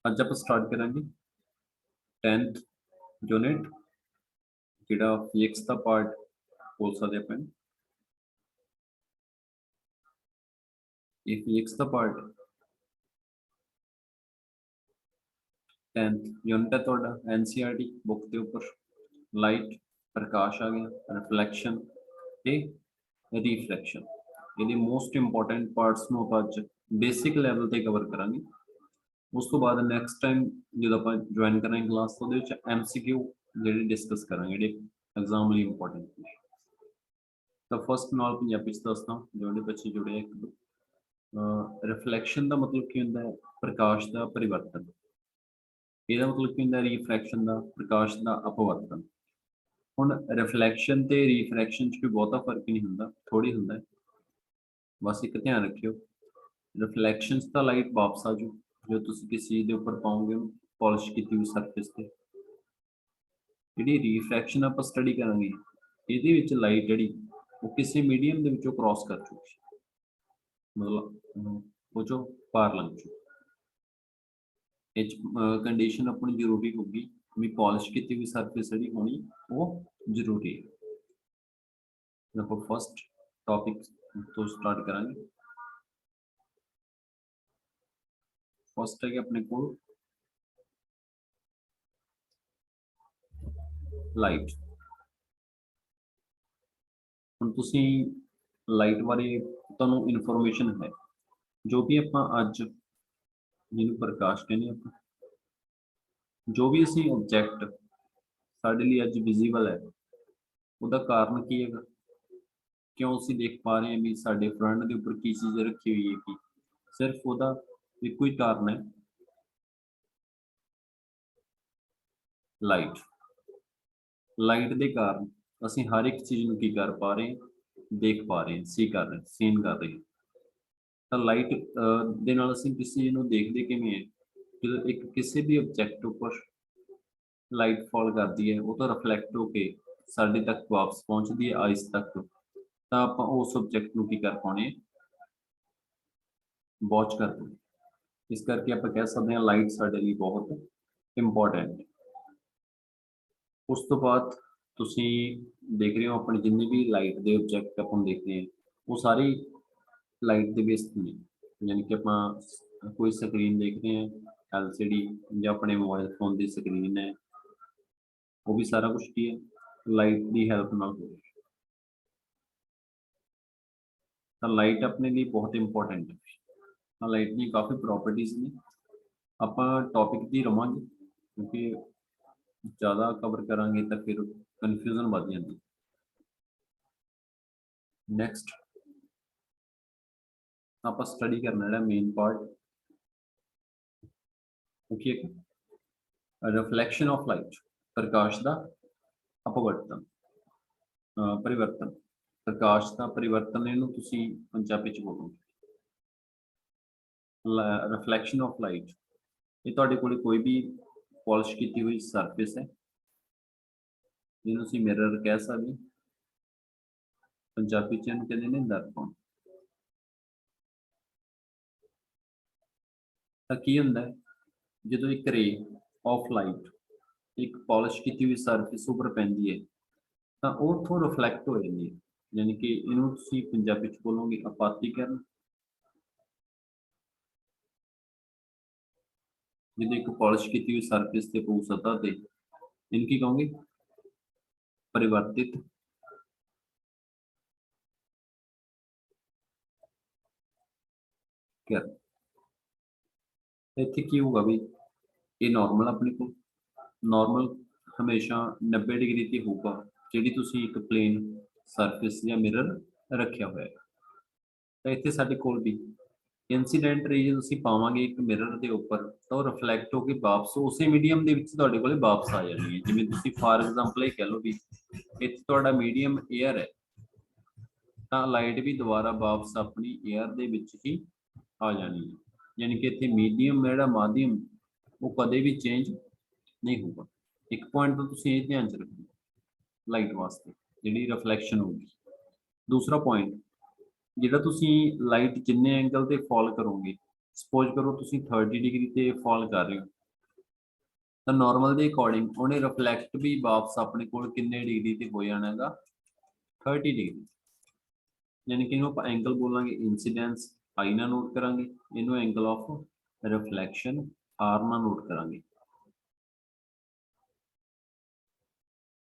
ਅੱਜ ਆਪਾਂ ਸਟਾਰਟ ਕਰਾਂਗੇ 10th ਯੂਨਿਟ ਜਿਹੜਾ ਫਿਜ਼ਿਕਸ ਦਾ ਪਾਰਟ ਬੋਲ ਸਕਦੇ ਆਪਾਂ ਇਹ ਫਿਜ਼ਿਕਸ ਦਾ ਪਾਰਟ 10th ਯੂਨਿਟ ਹੈ ਤੁਹਾਡਾ NCERT ਬੁੱਕ ਦੇ ਉੱਪਰ ਲਾਈਟ ਪ੍ਰਕਾਸ਼ ਆ ਗਿਆ ਰਿਫਲੈਕਸ਼ਨ ਤੇ ਰਿਫਲੈਕਸ਼ਨ ਇਹਦੇ ਮੋਸਟ ਇੰਪੋਰਟੈਂਟ ਪਾਰਟਸ ਨੂੰ ਆਪਾਂ ਅੱਜ ਬੇਸਿਕ ਲੈਵਲ ਤੇ ਕਵਰ ਕਰਾਂਗੇ। ਉਸ ਤੋਂ ਬਾਅਦ ਨੈਕਸਟ ਟਾਈਮ ਜਦੋਂ ਆਪਾਂ ਜੁਆਇਨ ਕਰਾਂਗੇ ਕਲਾਸ ਤੋਂ ਉਹਦੇ ਵਿੱਚ MCQ ਜਿਹੜੇ ਡਿਸਕਸ ਕਰਾਂਗੇ ਜਿਹੜੇ ਐਗਜ਼ਾਮ ਲਈ ਇੰਪੋਰਟੈਂਟ ਨੇ। ਤਾਂ ਫਸਟ ਨਾਲ ਪੰਜਾਬੀ ਚ ਦੱਸਦਾ ਜਿਹੜੇ ਬੱਚੇ ਜੁੜੇ ਇੱਕ ਰਿਫਲੈਕਸ਼ਨ ਦਾ ਮਤਲਬ ਕੀ ਹੁੰਦਾ ਹੈ? ਪ੍ਰਕਾਸ਼ ਦਾ ਪਰਿਵਰਤਨ। ਇਹਦਾ ਮਤਲਬ ਕੀ ਹੁੰਦਾ? ਰਿਫਰੈਕਸ਼ਨ ਦਾ ਪ੍ਰਕਾਸ਼ ਦਾ ਅਪਵਰਤਨ। ਹੁਣ ਰਿਫਲੈਕਸ਼ਨ ਤੇ ਰਿਫਰੈਕਸ਼ਨ ਚ ਕੋਈ ਬਹੁਤਾ ਫਰਕ ਨਹੀਂ ਹੁੰਦਾ, ਥੋੜੀ ਹੁੰਦਾ, ਬਸ ਇੱਕ ਧਿਆਨ ਰੱਖਿਓ ਰਿਫਲੈਕਸ਼ਨ ਤਾਂ ਲਾਈਟ ਵਾਪਸ ਆ ਜਾਊ ਜੋ ਤੁਸੀਂ ਕਿਸੇ ਚੀਜ਼ ਦੇ ਉੱਪਰ ਪਾਓਗੇ ਪੋਲਿਸ਼ ਕੀਤੀ ਹੋਈ ਸਰਫੇਸ ਤੇ। ਜਿਹੜੀ ਰਿਫਰੈਕਸ਼ਨ ਆਪਾਂ ਸਟੱਡੀ ਕਰਾਂਗੇ ਇਹਦੇ ਵਿੱਚ ਲਾਈਟ ਜਿਹੜੀ ਉਹ ਕਿਸੇ ਮੀਡੀਅਮ ਦੇ ਵਿੱਚੋਂ ਕ੍ਰਾਸ ਕਰ ਚੁੱਕੀ, ਮਤਲਬ ਉਹ ਚੋਂ ਪਾਰ ਲੰਘ ਚੁੱਕੀ। ਇਹ ਕੰਡੀਸ਼ਨ ਆਪਣੀ ਜ਼ਰੂਰੀ ਹੋਗੀ ਵੀ ਪੋਲਿਸ਼ ਕੀਤੀ ਹੋਈ ਸਰਫੇਸ ਜਿਹੜੀ ਹੋਣੀ ਉਹ ਜ਼ਰੂਰੀ ਹੈ। ਆਪਾਂ ਫਸਟ ਟੌਪਿਕ ਤੋਂ ਸਟਾਰਟ ਕਰਾਂਗੇ। ਫਸਟ ਹੈ ਕਿ ਆਪਣੇ ਕੋਲ ਲਾਈਟ। ਹੁਣ ਤੁਸੀਂ ਲਾਈਟ ਬਾਰੇ ਤੁਹਾਨੂੰ ਇਨਫੋਰਮੇਸ਼ਨ ਹੈ ਜੋ ਵੀ ਆਪਾਂ ਅੱਜ ਜਿਹਨੂੰ ਪ੍ਰਕਾਸ਼ ਕਹਿੰਦੇ ਆਪਾਂ, ਜੋ ਵੀ ਅਸੀਂ ਆਬਜੈਕਟ ਸਾਡੇ ਲਈ ਅੱਜ ਵਿਜ਼ੀਬਲ ਹੈ ਉਹਦਾ ਕਾਰਨ ਕੀ ਹੈਗਾ? ਕਿਉਂ ਅਸੀਂ ਦੇਖ ਪਾ ਰਹੇ ਹਾਂ ਵੀ ਸਾਡੇ ਫਰੰਟ ਦੇ ਉੱਪਰ ਕੀ ਚੀਜ਼ ਰੱਖੀ ਹੋਈ ਹੈ? ਕਿ ਸਿਰਫ ਉਹਦਾ ਇੱਕੋ ਹੀ ਕਾਰਨ ਹੈ ਲਾਈਟ। ਲਾਈਟ ਦੇ ਕਾਰਨ ਅਸੀਂ ਹਰ ਇੱਕ ਚੀਜ਼ ਨੂੰ ਕੀ ਕਰ ਪਾ ਰਹੇ ਹਾਂ? ਦੇਖ ਪਾ ਰਹੇ ਹਾਂ, ਸੀਨ ਕਰ ਰਹੇ ਹਾਂ। ਤਾਂ ਲਾਈਟ ਦੇ ਨਾਲ ਅਸੀਂ ਕਿਸੇ ਚੀਜ਼ ਨੂੰ ਦੇਖਦੇ ਕਿਵੇਂ ਹੈ? ਜਦੋਂ ਇੱਕ ਕਿਸੇ ਵੀ ਆਬਜੈਕਟ ਉੱਪਰ ਲਾਈਟ ਫਾਲ ਕਰਦੀ ਹੈ ਉਹ ਤਾਂ ਰਿਫਲੈਕਟ ਹੋ ਕੇ ਸਾਡੇ ਤੱਕ ਵਾਪਸ ਪਹੁੰਚਦੀ ਹੈ ਆਈਸ ਤੱਕ, ਤਾਂ ਆਪਾਂ ਉਸ ਆਬਜੈਕਟ ਨੂੰ ਕੀ ਕਰ ਪਾਉਣੇ? ਵਾਚ ਕਰਦੇ। ਇਸ ਕਰਕੇ ਆਪਾਂ ਕਹਿ ਸਕਦੇ ਹਾਂ ਲਾਈਟ ਸਾਡੇ ਲਈ ਬਹੁਤ ਇੰਪੋਰਟੈਂਟ। ਉਸ ਤੋਂ ਬਾਅਦ ਤੁਸੀਂ ਦੇਖ ਰਹੇ ਹੋ ਆਪਣੇ ਜਿੰਨੇ ਵੀ ਲਾਈਟ ਦੇ ਆਬਜੈਕਟ ਆਪਾਂ ਦੇਖਦੇ ਹਾਂ ਉਹ ਸਾਰੇ ਲਾਈਟ ਦੇ ਬੇਸ ਤੇ ਨੇ। ਯਾਨੀ ਕਿ ਆਪਾਂ ਕੋਈ ਸਕਰੀਨ ਦੇਖਦੇ ਹਾਂ LCD ਜਾਂ ਆਪਣੇ ਮੋਬਾਈਲ ਫੋਨ ਦੀ ਸਕਰੀਨ ਹੈ, ਉਹ ਵੀ ਸਾਰਾ ਕੁਝ ਕੀ ਹੈ? ਲਾਈਟ ਦੀ ਹੈਲਪ ਨਾਲ ਹੋ ਰਿਹਾ। ਤਾਂ ਲਾਈਟ ਆਪਣੇ ਲਈ ਬਹੁਤ ਇੰਪੋਰਟੈਂਟ ਹੈ। ਤਾਂ ਲਾਈਟ ਦੀ ਕਾਫੀ ਪ੍ਰੋਪਰਟੀਜ਼ ਨੇ, ਆਪਾਂ ਟੌਪਿਕ ਦੀ ਰਵਾਂਗੇ ਕਿਉਂਕਿ ਜ਼ਿਆਦਾ ਕਵਰ ਕਰਾਂਗੇ ਤਾਂ ਫਿਰ ਕਨਫਿਊਜ਼ਨ ਵੱਧ ਜਾਂਦੀ। ਨੈਕਸਟ ਆਪਾਂ ਸਟੱਡੀ ਕਰਨਾ ਜਿਹੜਾ main part okay, reflection of light, ਪ੍ਰਕਾਸ਼ ਦਾ ਅਪਵਰਤਨ ਪਰਿਵਰਤਨ। ਪ੍ਰਕਾਸ਼ ਦਾ ਪਰਿਵਰਤਨ ਇਹਨੂੰ ਤੁਸੀਂ ਪੰਜਾਬੀ ਚ ਬੋਲੋਗੇ ਰਿਫਲੈਕਸ਼ਨ ਆਫ ਲਾਈਟ। ਇਹ ਤੁਹਾਡੇ ਕੋਲ ਕੋਈ ਵੀ ਪੋਲਿਸ਼ ਕੀਤੀ ਹੋਈ ਸਰਫੇਸ ਹੈ ਜਿਹਨੂੰ ਅਸੀਂ ਮਿਰਰ ਕਹਿ ਸਕਦੇ, ਪੰਜਾਬੀ ਚ ਇਹਨੂੰ ਕਹਿੰਦੇ ਨੇ ਦਰਪਣ। ਤਾਂ ਕੀ ਹੁੰਦਾ ਹੈ ਜਦੋਂ ਇੱਕ ਰੇ ਆਫ ਲਾਈਟ ਇੱਕ ਪੋਲਿਸ਼ ਕੀਤੀ ਹੋਈ ਸਰਫੇਸ ਉੱਪਰ ਪੈਂਦੀ ਹੈ ਤਾਂ ਉਹ ਉੱਥੋਂ ਰਿਫਲੈਕਟ ਹੋ ਜਾਂਦੀ ਹੈ, ਯਾਨੀ ਕਿ ਇਹਨੂੰ ਤੁਸੀਂ ਪੰਜਾਬੀ ਚ ਬੋਲੋਗੇ ਆਪਾਤੀਕਰਨ। ਜਦੋਂ ਇੱਕ ਪੋਲਿਸ਼ ਕੀਤੀ ਹੋਈ ਸਰਫੇਸ ਤੇ ਪਊ ਸਤ੍ਹਾ ਤੇ ਇਹਨੂੰ ਕੀ ਕਹੋਗੇ? ਪਰਿਵਰਤਿਤ ਕਰ। ਇੱਥੇ ਕੀ ਹੋਊਗਾ ਵੀ ਇਹ ਨਾਰਮਲ ਆਪਣੇ ਕੋਲ ਨਾਰਮਲ ਹਮੇਸ਼ਾ 90 ਡਿਗਰੀ ਤੇ ਹੋਊਗਾ ਜਿਹੜੀ ਤੁਸੀਂ ਇੱਕ ਪਲੇਨ ਸਰਫੇਸ ਜਾਂ ਮਿਰਰ ਰੱਖਿਆ ਹੋਇਆ ਹੈ। ਤਾਂ ਇੱਥੇ ਸਾਡੇ ਕੋਲ ਵੀ ਇਨਸੀਡੈਂਟ ਰੇ ਜਦੋਂ ਅਸੀਂ ਪਾਵਾਂਗੇ ਇੱਕ ਮਿਰਰ ਦੇ ਉੱਪਰ ਤਾਂ ਉਹ ਰਿਫਲੈਕਟ ਹੋ ਕੇ ਵਾਪਸ ਉਸੇ ਮੀਡੀਅਮ ਦੇ ਵਿੱਚ ਤੁਹਾਡੇ ਕੋਲੇ ਵਾਪਸ ਆ ਜਾਣੀ ਹੈ। ਜਿਵੇਂ ਤੁਸੀਂ ਫਾਰ ਐਗਜ਼ਾਮਪਲ ਇਹ ਕਹਿ ਲਓ ਵੀ ਇੱਥੇ ਤੁਹਾਡਾ ਮੀਡੀਅਮ 에ਅਰ ਹੈ ਤਾਂ ਲਾਈਟ ਵੀ ਦੁਬਾਰਾ ਵਾਪਸ ਆਪਣੀ 에ਅਰ ਦੇ ਵਿੱਚ ਹੀ ਆ ਜਾਣੀ ਹੈ। ਯਾਨੀ ਕਿ ਇੱਥੇ ਮੀਡੀਅਮ ਜਿਹੜਾ ਮਾਧਿਅਮ ਉਹ ਕਦੇ ਵੀ ਚੇਂਜ ਨਹੀਂ ਹੋਊਗਾ। ਇੱਕ ਪੁਆਇੰਟ ਤੋਂ ਤੁਸੀਂ ਇਹ ਧਿਆਨ ਚ ਰੱਖੋ ਲਾਈਟ ਵਾਸਤੇ ਜਿਹੜੀ ਰਿਫਲੈਕਸ਼ਨ ਹੋਊਗੀ। ਦੂਸਰਾ ਪੁਆਇੰਟ ਜਿਹੜਾ ਤੁਸੀਂ ਲਾਈਟ ਜਿੰਨੇ ਐਂਗਲ ਤੇ ਫਾਲ ਕਰੋਗੇ, ਸਪੋਜ਼ ਕਰੋ ਤੁਸੀਂ 30 ਡਿਗਰੀ ਤੇ ਫਾਲ ਕਰ ਰਹੇ ਹੋ ਤਾਂ ਨਾਰਮਲ ਦੇ ਅਕੋਰਡਿੰਗ ਉਹਨੇ ਰਿਫਲੈਕਟ ਵੀ ਵਾਪਸ ਆਪਣੇ ਕੋਲ ਕਿੰਨੇ ਡਿਗਰੀ ਤੇ ਹੋ ਜਾਣਾ ਹੈਗਾ 30 ਡਿਗਰੀ, ਯਾਨੀ ਕਿ ਇਹਨੂੰ ਆਪਾਂ ਐਂਗਲ ਬੋਲਾਂਗੇ ਇਨਸੀਡੈਂਸ ਆਈ ਨਾਲ ਨੋਟ ਕਰਾਂਗੇ, ਇਹਨੂੰ ਐਂਗਲ ਆਫ ਰਿਫਲੈਕਸ਼ਨ ਆਰ ਨਾਲ ਨੋਟ ਕਰਾਂਗੇ।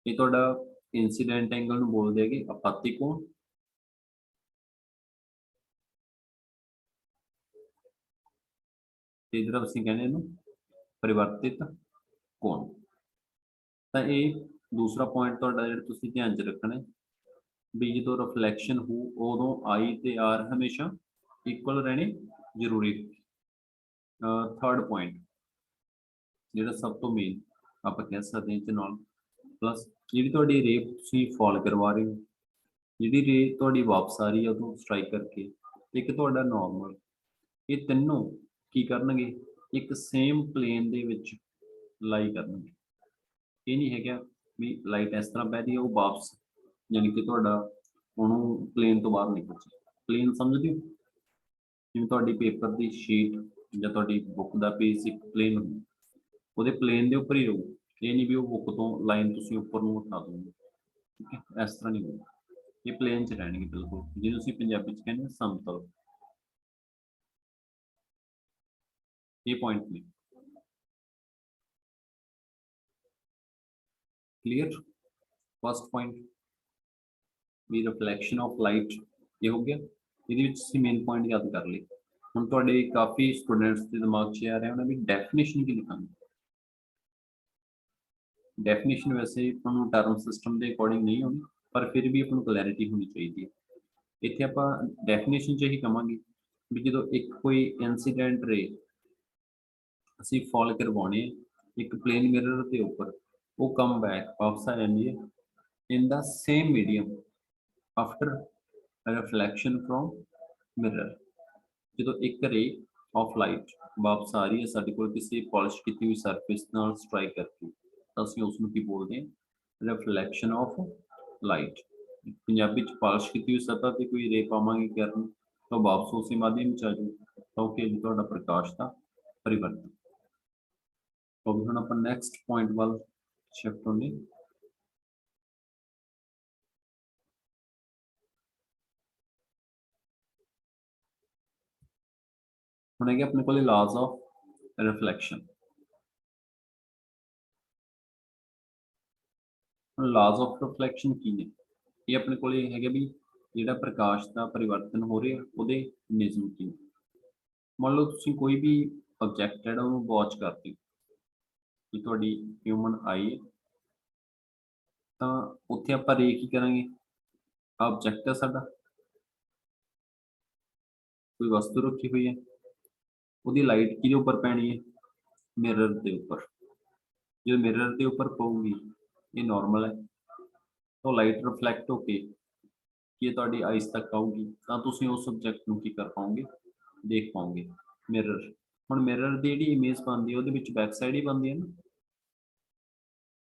ਇਹ ਤੁਹਾਡਾ ਇਨਸੀਡੈਂਟ ਐਂਗਲ ਨੂੰ ਬੋਲਦੇ ਹੈਗੇ ਆਪਾਤੀ ਕੋਣ, ਤੇ ਇਧਰ ਅਸੀਂ ਕਹਿੰਦੇ ਇਹਨੂੰ ਪਰਿਵਰਤਿਤ ਕੋਣ। ਤਾਂ ਇਹ ਦੂਸਰਾ ਪੁਆਇੰਟ ਤੁਹਾਡਾ ਜਿਹੜਾ ਤੁਸੀਂ ਧਿਆਨ 'ਚ ਰੱਖਣਾ ਹੈ ਵੀ ਜਦੋਂ ਰਿਫਲੈਕਸ਼ਨ ਹੋ ਉਦੋਂ ਆਈ ਤੇ ਆਰ ਹਮੇਸ਼ਾ ਇਕੁਅਲ ਰਹਿਣੇ ਜ਼ਰੂਰੀ। ਥਰਡ ਪੁਆਇੰਟ ਜਿਹੜਾ ਸਭ ਤੋਂ ਮੇਨ ਆਪਾਂ ਕਹਿ ਸਕਦੇ ਹਾਂ ਇਹਦੇ ਨਾਲ ਪਲੱਸ ਜਿਹੜੀ ਤੁਹਾਡੀ ਰੇ ਤੁਸੀਂ ਫਾਲ ਕਰਵਾ ਰਹੇ ਹੋ, ਜਿਹੜੀ ਰੇ ਤੁਹਾਡੀ ਵਾਪਸ ਆ ਰਹੀ ਹੈ ਉਦੋਂ ਸਟ੍ਰਾਈਕ ਕਰਕੇ, ਇੱਕ ਤੁਹਾਡਾ ਨਾਰਮਲ, ਇਹ ਤਿੰਨੋਂ ਕੀ ਕਰਨਗੇ ਇੱਕ ਸੇਮ ਪਲੇਨ ਦੇ ਵਿੱਚ ਲਾਈ ਕਰਨਗੇ। ਇਹ ਨਹੀਂ ਹੈਗਾ ਵੀ ਲਾਈਟ ਇਸ ਤਰ੍ਹਾਂ ਪੈ ਰਹੀ ਹੈ ਉਹ ਵਾਪਸ ਯਾਨੀ ਕਿ ਤੁਹਾਡਾ ਉਹਨੂੰ ਪਲੇਨ ਤੋਂ ਬਾਹਰ ਨਿਕਲ ਜਾਏ। ਪਲੇਨ ਸਮਝਦੇ ਹੋ ਜਿਵੇਂ ਤੁਹਾਡੀ ਪੇਪਰ ਦੀ ਸ਼ੀਟ ਜਾਂ ਤੁਹਾਡੀ ਬੁੱਕ ਦਾ ਪੇਜ ਇੱਕ ਪਲੇਨ ਹੁੰਦਾ, ਉਹਦੇ ਪਲੇਨ ਦੇ ਉੱਪਰ ਹੀ ਰਹੂ, ਇਹ ਨਹੀਂ ਵੀ ਉਹ ਬੁੱਕ ਤੋਂ ਲਾਈਨ ਤੁਸੀਂ ਉੱਪਰ ਨੂੰ ਉਠਾ ਦੋਗੇ, ਠੀਕ ਹੈ, ਇਸ ਤਰ੍ਹਾਂ ਨਹੀਂ ਹੋਊਗਾ, ਇਹ ਪਲੇਨ 'ਚ ਰਹਿਣਗੇ ਬਿਲਕੁਲ, ਜਿਹਨੂੰ ਅਸੀਂ ਪੰਜਾਬੀ 'ਚ ਕਹਿੰਦੇ ਹਾਂ ਸਮਤਲ। ਇਹ ਪੁਆਇੰਟ ਨੇ ਕਲੀਅਰ। ਫਸਟ ਪੁਆਇੰਟ ਵੀ ਰਿਫਲੈਕਸ਼ਨ ਆਫ ਲਾਈਟ ਇਹ ਹੋ ਗਿਆ, ਇਹਦੇ ਵਿੱਚ ਤੁਸੀਂ ਮੇਨ ਪੁਆਇੰਟ ਯਾਦ ਕਰ ਲਈ। ਹੁਣ ਤੁਹਾਡੇ ਕਾਫੀ ਸਟੂਡੈਂਟਸ ਦੇ ਦਿਮਾਗ 'ਚ ਆ ਰਿਹਾ ਹੋਣਾ ਵੀ ਡੈਫੀਨੇਸ਼ਨ ਕੀ ਲਿਖਾਂਗੇ। ਡੈਫੀਨੇਸ਼ਨ ਵੈਸੇ ਤੁਹਾਨੂੰ ਟਰਮ ਸਿਸਟਮ ਦੇ ਅਕੋਰਡਿੰਗ ਨਹੀਂ ਹੋਣੀ, ਪਰ ਫਿਰ ਵੀ ਆਪਾਂ ਨੂੰ ਕਲੈਰਿਟੀ ਹੋਣੀ ਚਾਹੀਦੀ ਹੈ। ਇੱਥੇ ਆਪਾਂ ਡੈਫੀਨੇਸ਼ਨ 'ਚ ਇਹੀ ਕਵਾਂਗੇ ਵੀ ਜਦੋਂ ਇੱਕ ਕੋਈ ਇਨਸੀਡੈਂਟ ਰੇ ਅਸੀਂ ਫਾਲ ਕਰਵਾਉਣੇ ਇੱਕ ਪਲੇਨ ਮਿਰਰ ਦੇ ਉੱਪਰ, ਉਹ ਕਮ ਬੈਕ ਵਾਪਸ ਆ ਜਾਂਦੀ ਹੈ in the same medium after reflection from mirror. ਜਦੋਂ ਇੱਕ ਰੇ ਆਫ ਲਾਈਟ ਵਾਪਸ ਆ ਰਹੀ ਹੈ ਸਾਡੇ ਕੋਲ ਕਿਸੇ ਪੋਲਿਸ਼ ਕੀਤੀ ਹੋਈ ਸਰਫੇਸ ਨਾਲ ਸਟ੍ਰਾਈਕ ਕਰਕੇ, ਤਾਂ ਅਸੀਂ ਉਸ ਨੂੰ ਕੀ ਬੋਲਦੇ ਹਾਂ ਰਿਫਲੈਕਸ਼ਨ ਆਫ ਲਾਈਟ। ਪੰਜਾਬੀ 'ਚ ਪਾਲਿਸ਼ ਕੀਤੀ ਹੋਈ ਸਤ੍ਹਾ ਤੇ ਕੋਈ ਰੇ ਪਾਵਾਂਗੇ ਕਰਨ ਤਾਂ ਵਾਪਸ ਉਸੇ ਮਾਧਿਅਮ 'ਚ ਆ ਜਾਊ, ਕਿਉਂਕਿ ਤੁਹਾਡਾ ਪ੍ਰਕਾਸ਼ ਦਾ ਪਰਿਵਰਤਨ। तो अभी हम अपन नेक्स्ट पॉइंट वाल शिफ्ट होंगे। ਹੁਣ ਹੈਗੇ ਆਪਣੇ ਕੋਲੇ laws of reflection. Laws of reflection ਕੀ ਨੇ? ਇਹ ਆਪਣੇ ਕੋਲੇ ਹੈਗੇ ਵੀ ਜਿਹੜਾ ਪ੍ਰਕਾਸ਼ ਦਾ ਪਰਿਵਰਤਨ ਹੋ ਰਿਹਾ ਉਹਦੇ ਨਿਯਮ ਕੀ ਨੇ। ਮੰਨ ਲਓ ਤੁਸੀਂ ਕੋਈ ਵੀ ਆਬਜੈਕਟ ਹੈ ਉਹਨੂੰ ਵਾਚ ਕਰਦੇ ਹੋ, ਕਿ ਤੁਹਾਡੀ ਹਿਊਮਨ ਆਈ ਹੈ, ਤਾਂ ਉੱਥੇ ਆਪਾਂ ਰੇ ਕੀ ਕਰਾਂਗੇ, ਆਬਜੈਕਟ ਹੈ ਸਾਡਾ, ਕੋਈ ਵਸਤੂ ਰੱਖੀ ਹੋਈ ਹੈ, ਉਹਦੀ ਲਾਈਟ ਕਿਹਦੇ ਉੱਪਰ ਪੈਣੀ ਹੈ ਮਿਰਰ ਦੇ ਉੱਪਰ। ਜਦੋਂ ਮਿਰਰ ਦੇ ਉੱਪਰ ਪਊਗੀ ਇਹ ਨਾਰਮਲ ਹੈ, ਤਾਂ ਲਾਈਟ ਰਿਫਲੈਕਟ ਹੋ ਕੇ ਕਿ ਤੁਹਾਡੀ ਆਈਸ ਤੱਕ ਆਊਗੀ, ਤਾਂ ਤੁਸੀਂ ਉਸ ਸਬਜੈਕਟ ਨੂੰ ਕੀ ਕਰ ਪਾਓਗੇ ਦੇਖ ਪਾਓਗੇ ਮਿਰਰ। ਹੁਣ ਮਿਰਰ ਦੀ ਜਿਹੜੀ ਇਮੇਜ ਬਣਦੀ ਹੈ ਉਹਦੇ ਵਿੱਚ ਬੈਕ ਸਾਈਡ ਹੀ ਬਣਦੀ ਹੈ ਨਾ,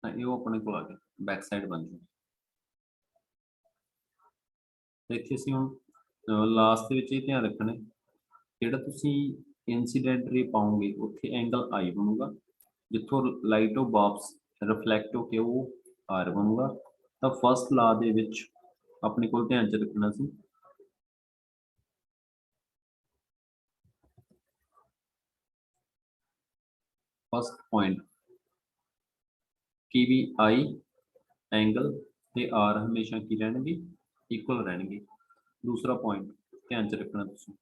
ਤਾਂ ਇਹ ਉਹ ਆਪਣੇ ਕੋਲ ਆ ਗਿਆ ਬੈਕ ਸਾਈਡ ਬਣ ਜੂ। ਇੱਥੇ ਅਸੀਂ ਹੁਣ ਲਾਸਟ ਦੇ ਵਿੱਚ ਇਹ ਧਿਆਨ ਰੱਖਣਾ ਜਿਹੜਾ ਤੁਸੀਂ ਇਨਸੀਡੈਂਟ ਰੇ ਪਾਓਗੇ ਉੱਥੇ ਐਂਗਲ ਆਈ ਬਣੂਗਾ, ਜਿੱਥੋਂ ਲਾਈਟ ਉਹ ਵਾਪਸ ਰਿਫਲੈਕਟ ਹੋ ਕੇ ਉਹ ਆਰ ਬਣੂਗਾ। ਤਾਂ ਫਸਟ ਲਾ ਦੇ ਵਿੱਚ ਆਪਣੇ ਕੋਲ ਧਿਆਨ 'ਚ ਰੱਖਣਾ ਸੀ ਫਸਟ ਪੁਆਇੰਟ ਕਿ ਵੀ ਆਈ ਐਂਗਲ ਤੇ ਆਰ ਹਮੇਸ਼ਾ ਕੀ ਰਹਿਣਗੇ ਇਕੁਅਲ ਰਹਿਣਗੇ। ਦੂਸਰਾ ਪੁਆਇੰਟ ਧਿਆਨ 'ਚ ਰੱਖਣਾ ਤੁਸੀਂ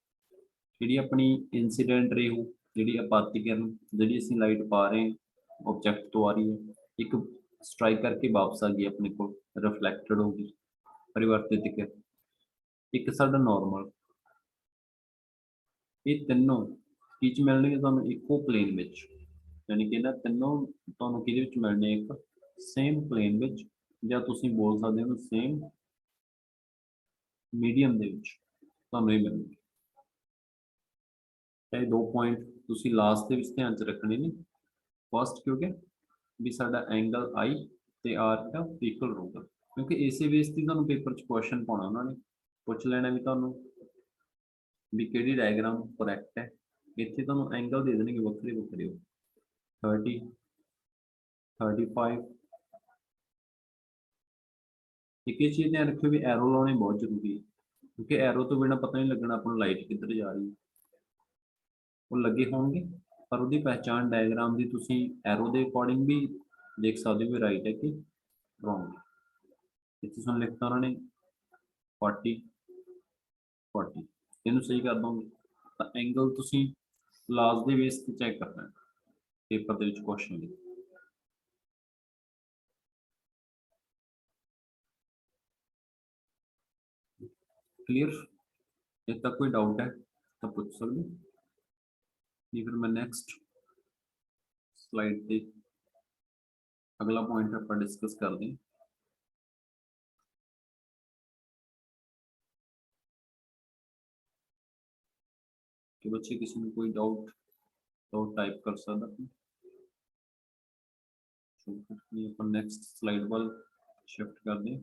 ਜਿਹੜੀ ਆਪਣੀ ਇਨਸੀਡੈਂਟ ਰੇ ਹੋ, ਜਿਹੜੀ ਆਪਾਤੀ ਕਿਰਨ ਜਿਹੜੀ ਅਸੀਂ ਲਾਈਟ ਪਾ ਰਹੇ ਹਾਂ ਆਬਜੈਕਟ ਤੋਂ ਆ ਰਹੀ ਹੈ, ਇੱਕ ਸਟ੍ਰਾਈਕ ਕਰਕੇ ਵਾਪਸ ਆ ਗਈ ਆਪਣੇ ਕੋਲ ਰਿਫਲੈਕਟਡ ਹੋ ਗਈ ਪਰਿਵਰਤਿਤ ਕਿਰਨ, ਇੱਕ ਸਾਡਾ ਨਾਰਮਲ, ਇਹ ਤਿੰਨੋਂ ਕੀ 'ਚ ਮਿਲਣਗੇ ਤੁਹਾਨੂੰ ਇੱਕੋ ਪਲੇਨ ਵਿੱਚ, ਯਾਨੀ ਕਿ ਇਹਨਾਂ ਤਿੰਨੋਂ ਤੁਹਾਨੂੰ ਕਿਹਦੇ ਵਿੱਚ ਮਿਲਣੇ ਇੱਕ ਸੇਮ ਪਲੇਨ ਵਿੱਚ, ਜਾਂ ਤੁਸੀਂ ਬੋਲ ਸਕਦੇ ਹੋ ਸੇਮ ਮੀਡੀਅਮ ਦੇ ਵਿੱਚ ਤੁਹਾਨੂੰ ਇਹ ਮਿਲਣਗੇ। ਇਹ ਦੋ ਪੁਆਇੰਟ ਤੁਸੀਂ ਲਾਸਟ ਦੇ ਵਿੱਚ ਧਿਆਨ 'ਚ ਰੱਖਣੇ ਨੇ। ਫਸਟ ਕਿਉਂਕਿ ਵੀ ਸਾਡਾ ਐਂਗਲ ਆਈ ਤੇ ਆਰ ਦਾ ਇਕੁਅਲ ਰਹੂਗਾ, ਕਿਉਂਕਿ ਇਸੇ ਬੇਸ ਤੇ ਤੁਹਾਨੂੰ ਪੇਪਰ 'ਚ ਕੁਐਸਚਨ ਪਾਉਣਾ, ਉਹਨਾਂ ਨੇ ਪੁੱਛ ਲੈਣਾ ਵੀ ਤੁਹਾਨੂੰ ਵੀ ਕਿਹੜੀ ਡਾਇਗਰਾਮ ਕਰੈਕਟ ਹੈ। ਇੱਥੇ ਤੁਹਾਨੂੰ ਐਂਗਲ ਦੇ ਦੇਣਗੇ ਵੱਖਰੇ ਵੱਖਰੇ 30 35। एक ये चीज़ ध्यान रखियो भी एरो लाने बहुत जरूरी है, क्योंकि एरो तो बिना पता नहीं लगना अपन लाइट किधर जा रही है। वो लगे होंगे पर ਉਹਦੀ पहचान डायग्राम ਦੀ ਤੁਸੀਂ एरो ਦੇ अकॉर्डिंग भी देख सकते हो राइट है कि रॉन्ग है। ਇੱਥੇ ਤੁਹਾਨੂੰ ਲਿਖਤਾ ਉਹਨਾਂ ਨੇ 40 40 ਇਹਨੂੰ ਸਹੀ ਕਰ ਦੋਗੇ ਤਾਂ ਐਂਗਲ ਤੁਸੀਂ ਲਾਸ ਦੇ ਬੇਸ ਤੇ ਚੈੱਕ ਕਰਨਾ ਹੈ ਪੇਪਰ ਦੇ ਵਿੱਚ ਕੁਐਸਚਨ ਲਈ। क्लियर? ਜੇ ਤੱਕ ਕੋਈ ਡਾਊਟ ਹੈ ਤਾਂ ਪੁੱਛ ਸਕਦੇ ਹੋ, ਨਹੀਂ ਫਿਰ ਮੈਂ ਨੈਕਸਟ ਸਲਾਈਡ ਤੇ ਅਗਲਾ ਪੁਆਇੰਟ ਆਪਾਂ ਡਿਸਕਸ ਕਰਦੇ ਹਾਂ। कि बच्चे किसी में कोई डाउट तो टाइप कर सकता है। अपन नेक्स्ट स्लाइड वाल शिफ्ट कर दें।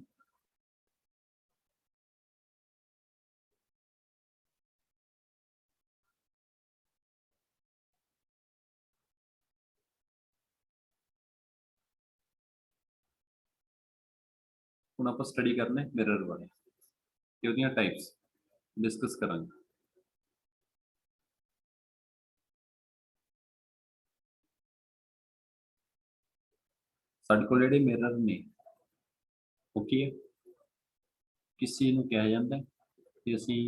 ਹੁਣ ਆਪਾਂ स्टडी करने मिरर वाले ਤੇ ਉਹਦੀਆਂ टाइप्स डिस्कस करांगे। ਸਾਡੇ ਕੋਲ ਜਿਹੜੇ ਮਿਰਰ ਨੇ ਉਹ ਕੀ ਹੈ, ਕਿਸ ਚੀਜ਼ ਨੂੰ ਕਿਹਾ ਜਾਂਦਾ ਹੈ ਕਿ ਅਸੀਂ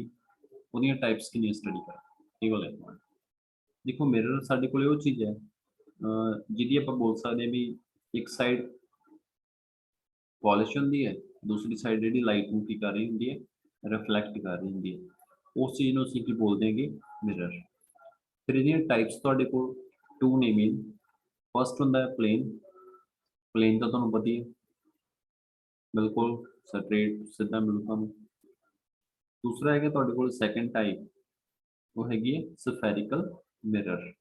ਉਹਦੀਆਂ ਟਾਈਪਸ ਕਿੰਨੀਆਂ ਸਟੱਡੀ ਕਰਾਂਗੇ। ਇਹ ਵਾਲਾ ਪੁਆਇੰਟ ਦੇਖੋ, ਮਿਰਰ ਸਾਡੇ ਕੋਲ ਉਹ ਚੀਜ਼ ਹੈ ਜਿਹਦੀ ਆਪਾਂ ਬੋਲ ਸਕਦੇ ਹਾਂ ਵੀ ਇੱਕ ਸਾਈਡ ਪੋਲਿਸ਼ ਹੁੰਦੀ ਹੈ, ਦੂਸਰੀ ਸਾਈਡ ਜਿਹੜੀ ਲਾਈਟ ਨੂੰ ਕੀ ਕਰ ਰਹੀ ਹੁੰਦੀ ਹੈ, ਰਿਫਲੈਕਟ ਕਰ ਰਹੀ ਹੁੰਦੀ ਹੈ। ਉਸ ਚੀਜ਼ ਨੂੰ ਅਸੀਂ ਕੀ ਬੋਲਦੇ ਹੈਗੇ, ਮਿਰਰ। ਫਿਰ ਇਹਦੀਆਂ ਟਾਈਪਸ ਤੁਹਾਡੇ ਕੋਲ 2 ਨੇ ਮੇਨ। ਫਸਟ ਹੁੰਦਾ ਹੈ ਪਲੇਨ। ਪਲੇਨ ਤਾਂ ਤੁਹਾਨੂੰ ਪਤਾ ਹੀ ਹੈ, ਬਿਲਕੁਲ ਸਟ੍ਰੇਟ ਸਿੱਧਾ ਮਿਲੂ ਤੁਹਾਨੂੰ। ਦੂਸਰਾ ਹੈਗਾ ਤੁਹਾਡੇ ਕੋਲ ਸੈਕੰਡ ਟਾਈਪ, ਉਹ ਹੈਗੀ ਹੈ ਸਫੈਰਿਕਲ ਮਿਰਰ।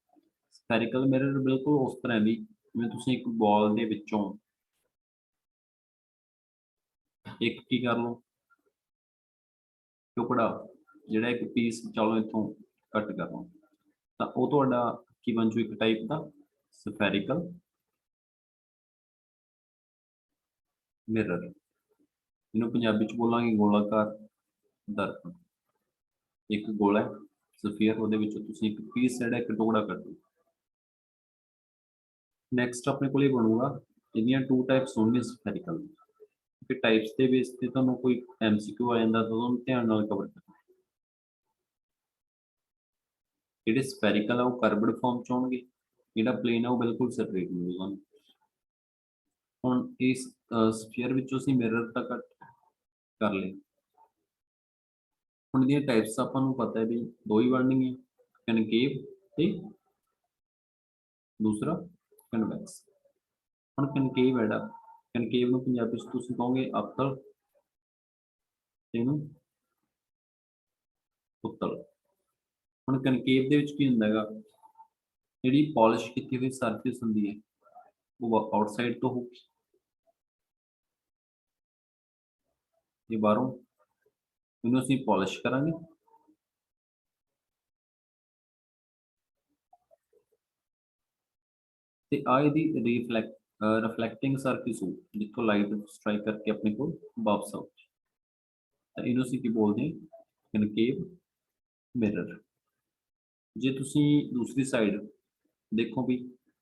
ਸਫੈਰਿਕਲ ਮਿਰਰ ਬਿਲਕੁਲ ਉਸ ਤਰ੍ਹਾਂ ਵੀ ਜਿਵੇਂ ਤੁਸੀਂ ਇੱਕ ਬਾਲ ਦੇ ਵਿੱਚੋਂ ਇੱਕ ਕੀ ਕਰ ਲਓ ਟੁਕੜਾ, ਜਿਹੜਾ ਇੱਕ ਪੀਸ ਚਲੋ ਇੱਥੋਂ ਕੱਟ ਕਰ ਲਓ ਤਾਂ ਉਹ ਤੁਹਾਡਾ ਕੀ ਬਣ ਜੂ, ਇੱਕ ਟਾਈਪ ਦਾ ਸਫੈਰਿਕਲ ਮਿਰਰ। ਇਹਨੂੰ ਪੰਜਾਬੀ ਚ ਬੋਲਾਂਗੇ ਗੋਲਾਕਾਰ ਦਰਪਣ। ਇੱਕ ਗੋਲਾ ਸਫੀਅਰ, ਉਹਦੇ ਵਿੱਚੋਂ ਤੁਸੀਂ ਇੱਕ ਪੀਸ ਜਿਹੜਾ ਇੱਕ ਟੁਕੜਾ ਕੱਢੋ। ਨੈਕਸਟ ਆਪਣੇ ਕੋਲ ਇਹ ਬਣੂਗਾ, ਇਹਦੀਆਂ 2 ਟਾਈਪਸ ਹੋਣਗੀਆਂ ਸਫੈਰਿਕਲ। ਕਿ ਟਾਈਪਸ ਦੇ ਬੇਸ ਤੇ ਤੁਹਾਨੂੰ ਕੋਈ ਐਮਸੀਕਿਊ ਆ ਜਾਂਦਾ ਤਾਂ ਉਹਨੂੰ ਧਿਆਨ ਨਾਲ ਕਵਰ ਕਰਨਾ। ਜਿਹੜੇ ਸਫੈਰਿਕਲ ਆ ਉਹ ਕਰਵਡ ਫਾਰਮ ਚ ਹੋਣਗੇ, ਜਿਹੜਾ ਪਲੇਨ ਆ ਉਹ ਬਿਲਕੁਲ ਸਟ੍ਰੇਟ ਮਿਲੂਗਾ। ਹੁਣ ਇਸ ਸਫੀਅਰ ਵਿੱਚੋਂ ਅਸੀਂ ਮਿਰਰ ਤੱਕ ਕਰ ਲਏ। ਹੁਣ ਇਹਦੀਆਂ ਟਾਈਪਸ ਆਪਾਂ ਨੂੰ ਪਤਾ ਹੈ ਵੀ 2 ਹੀ ਬਣਨਗੀਆਂ, ਕਨਕੇਵ ਤੇ ਦੂਸਰਾ ਕਨਵੈਕਸ। ਹੁਣ ਕਨਕੇਵ ਹੈ ਜਿਹੜਾ, ਕਨਕੇਵ ਨੂੰ ਪੰਜਾਬੀ ਚ ਤੁਸੀਂ ਕਹੋਗੇ ਅਵਤਲ, ਇਹਨੂੰ ਉੱਤਲ। ਹੁਣ ਕਨਕੇਵ ਦੇ ਵਿੱਚ ਕੀ ਹੁੰਦਾ ਹੈਗਾ, ਜਿਹੜੀ ਪਾਲਿਸ਼ ਕੀਤੀ ਹੋਈ ਸਰਫੇਸ ਹੁੰਦੀ ਹੈ ਉਹ ਆਊਟਸਾਈਡ ਤੋਂ ਹੋਊਗੀ, ਇਹ ਬਾਹਰੋਂ ਇਹਨੂੰ ਅਸੀਂ ਪਾਲਿਸ਼ ਕਰਾਂਗੇ। ਤੇ ਆ ਇਹਦੀ ਰਿਫਲੈਕਟਿੰਗ ਸਰਫੇਸ ਹੋ, ਜਿੱਥੋਂ ਲਾਈਟ ਸਟ੍ਰਾਈਕ ਕਰਕੇ ਆਪਣੇ ਕੋਲ ਵਾਪਸ ਆਉ, ਤਾਂ ਇਹਨੂੰ ਅਸੀਂ ਕੀ ਬੋਲਦੇ ਹਾਂ, ਕਨਕੇਵ ਮਿਰਰ। ਜੇ ਤੁਸੀਂ ਦੂਸਰੀ ਸਾਈਡ ਦੇਖੋ ਵੀ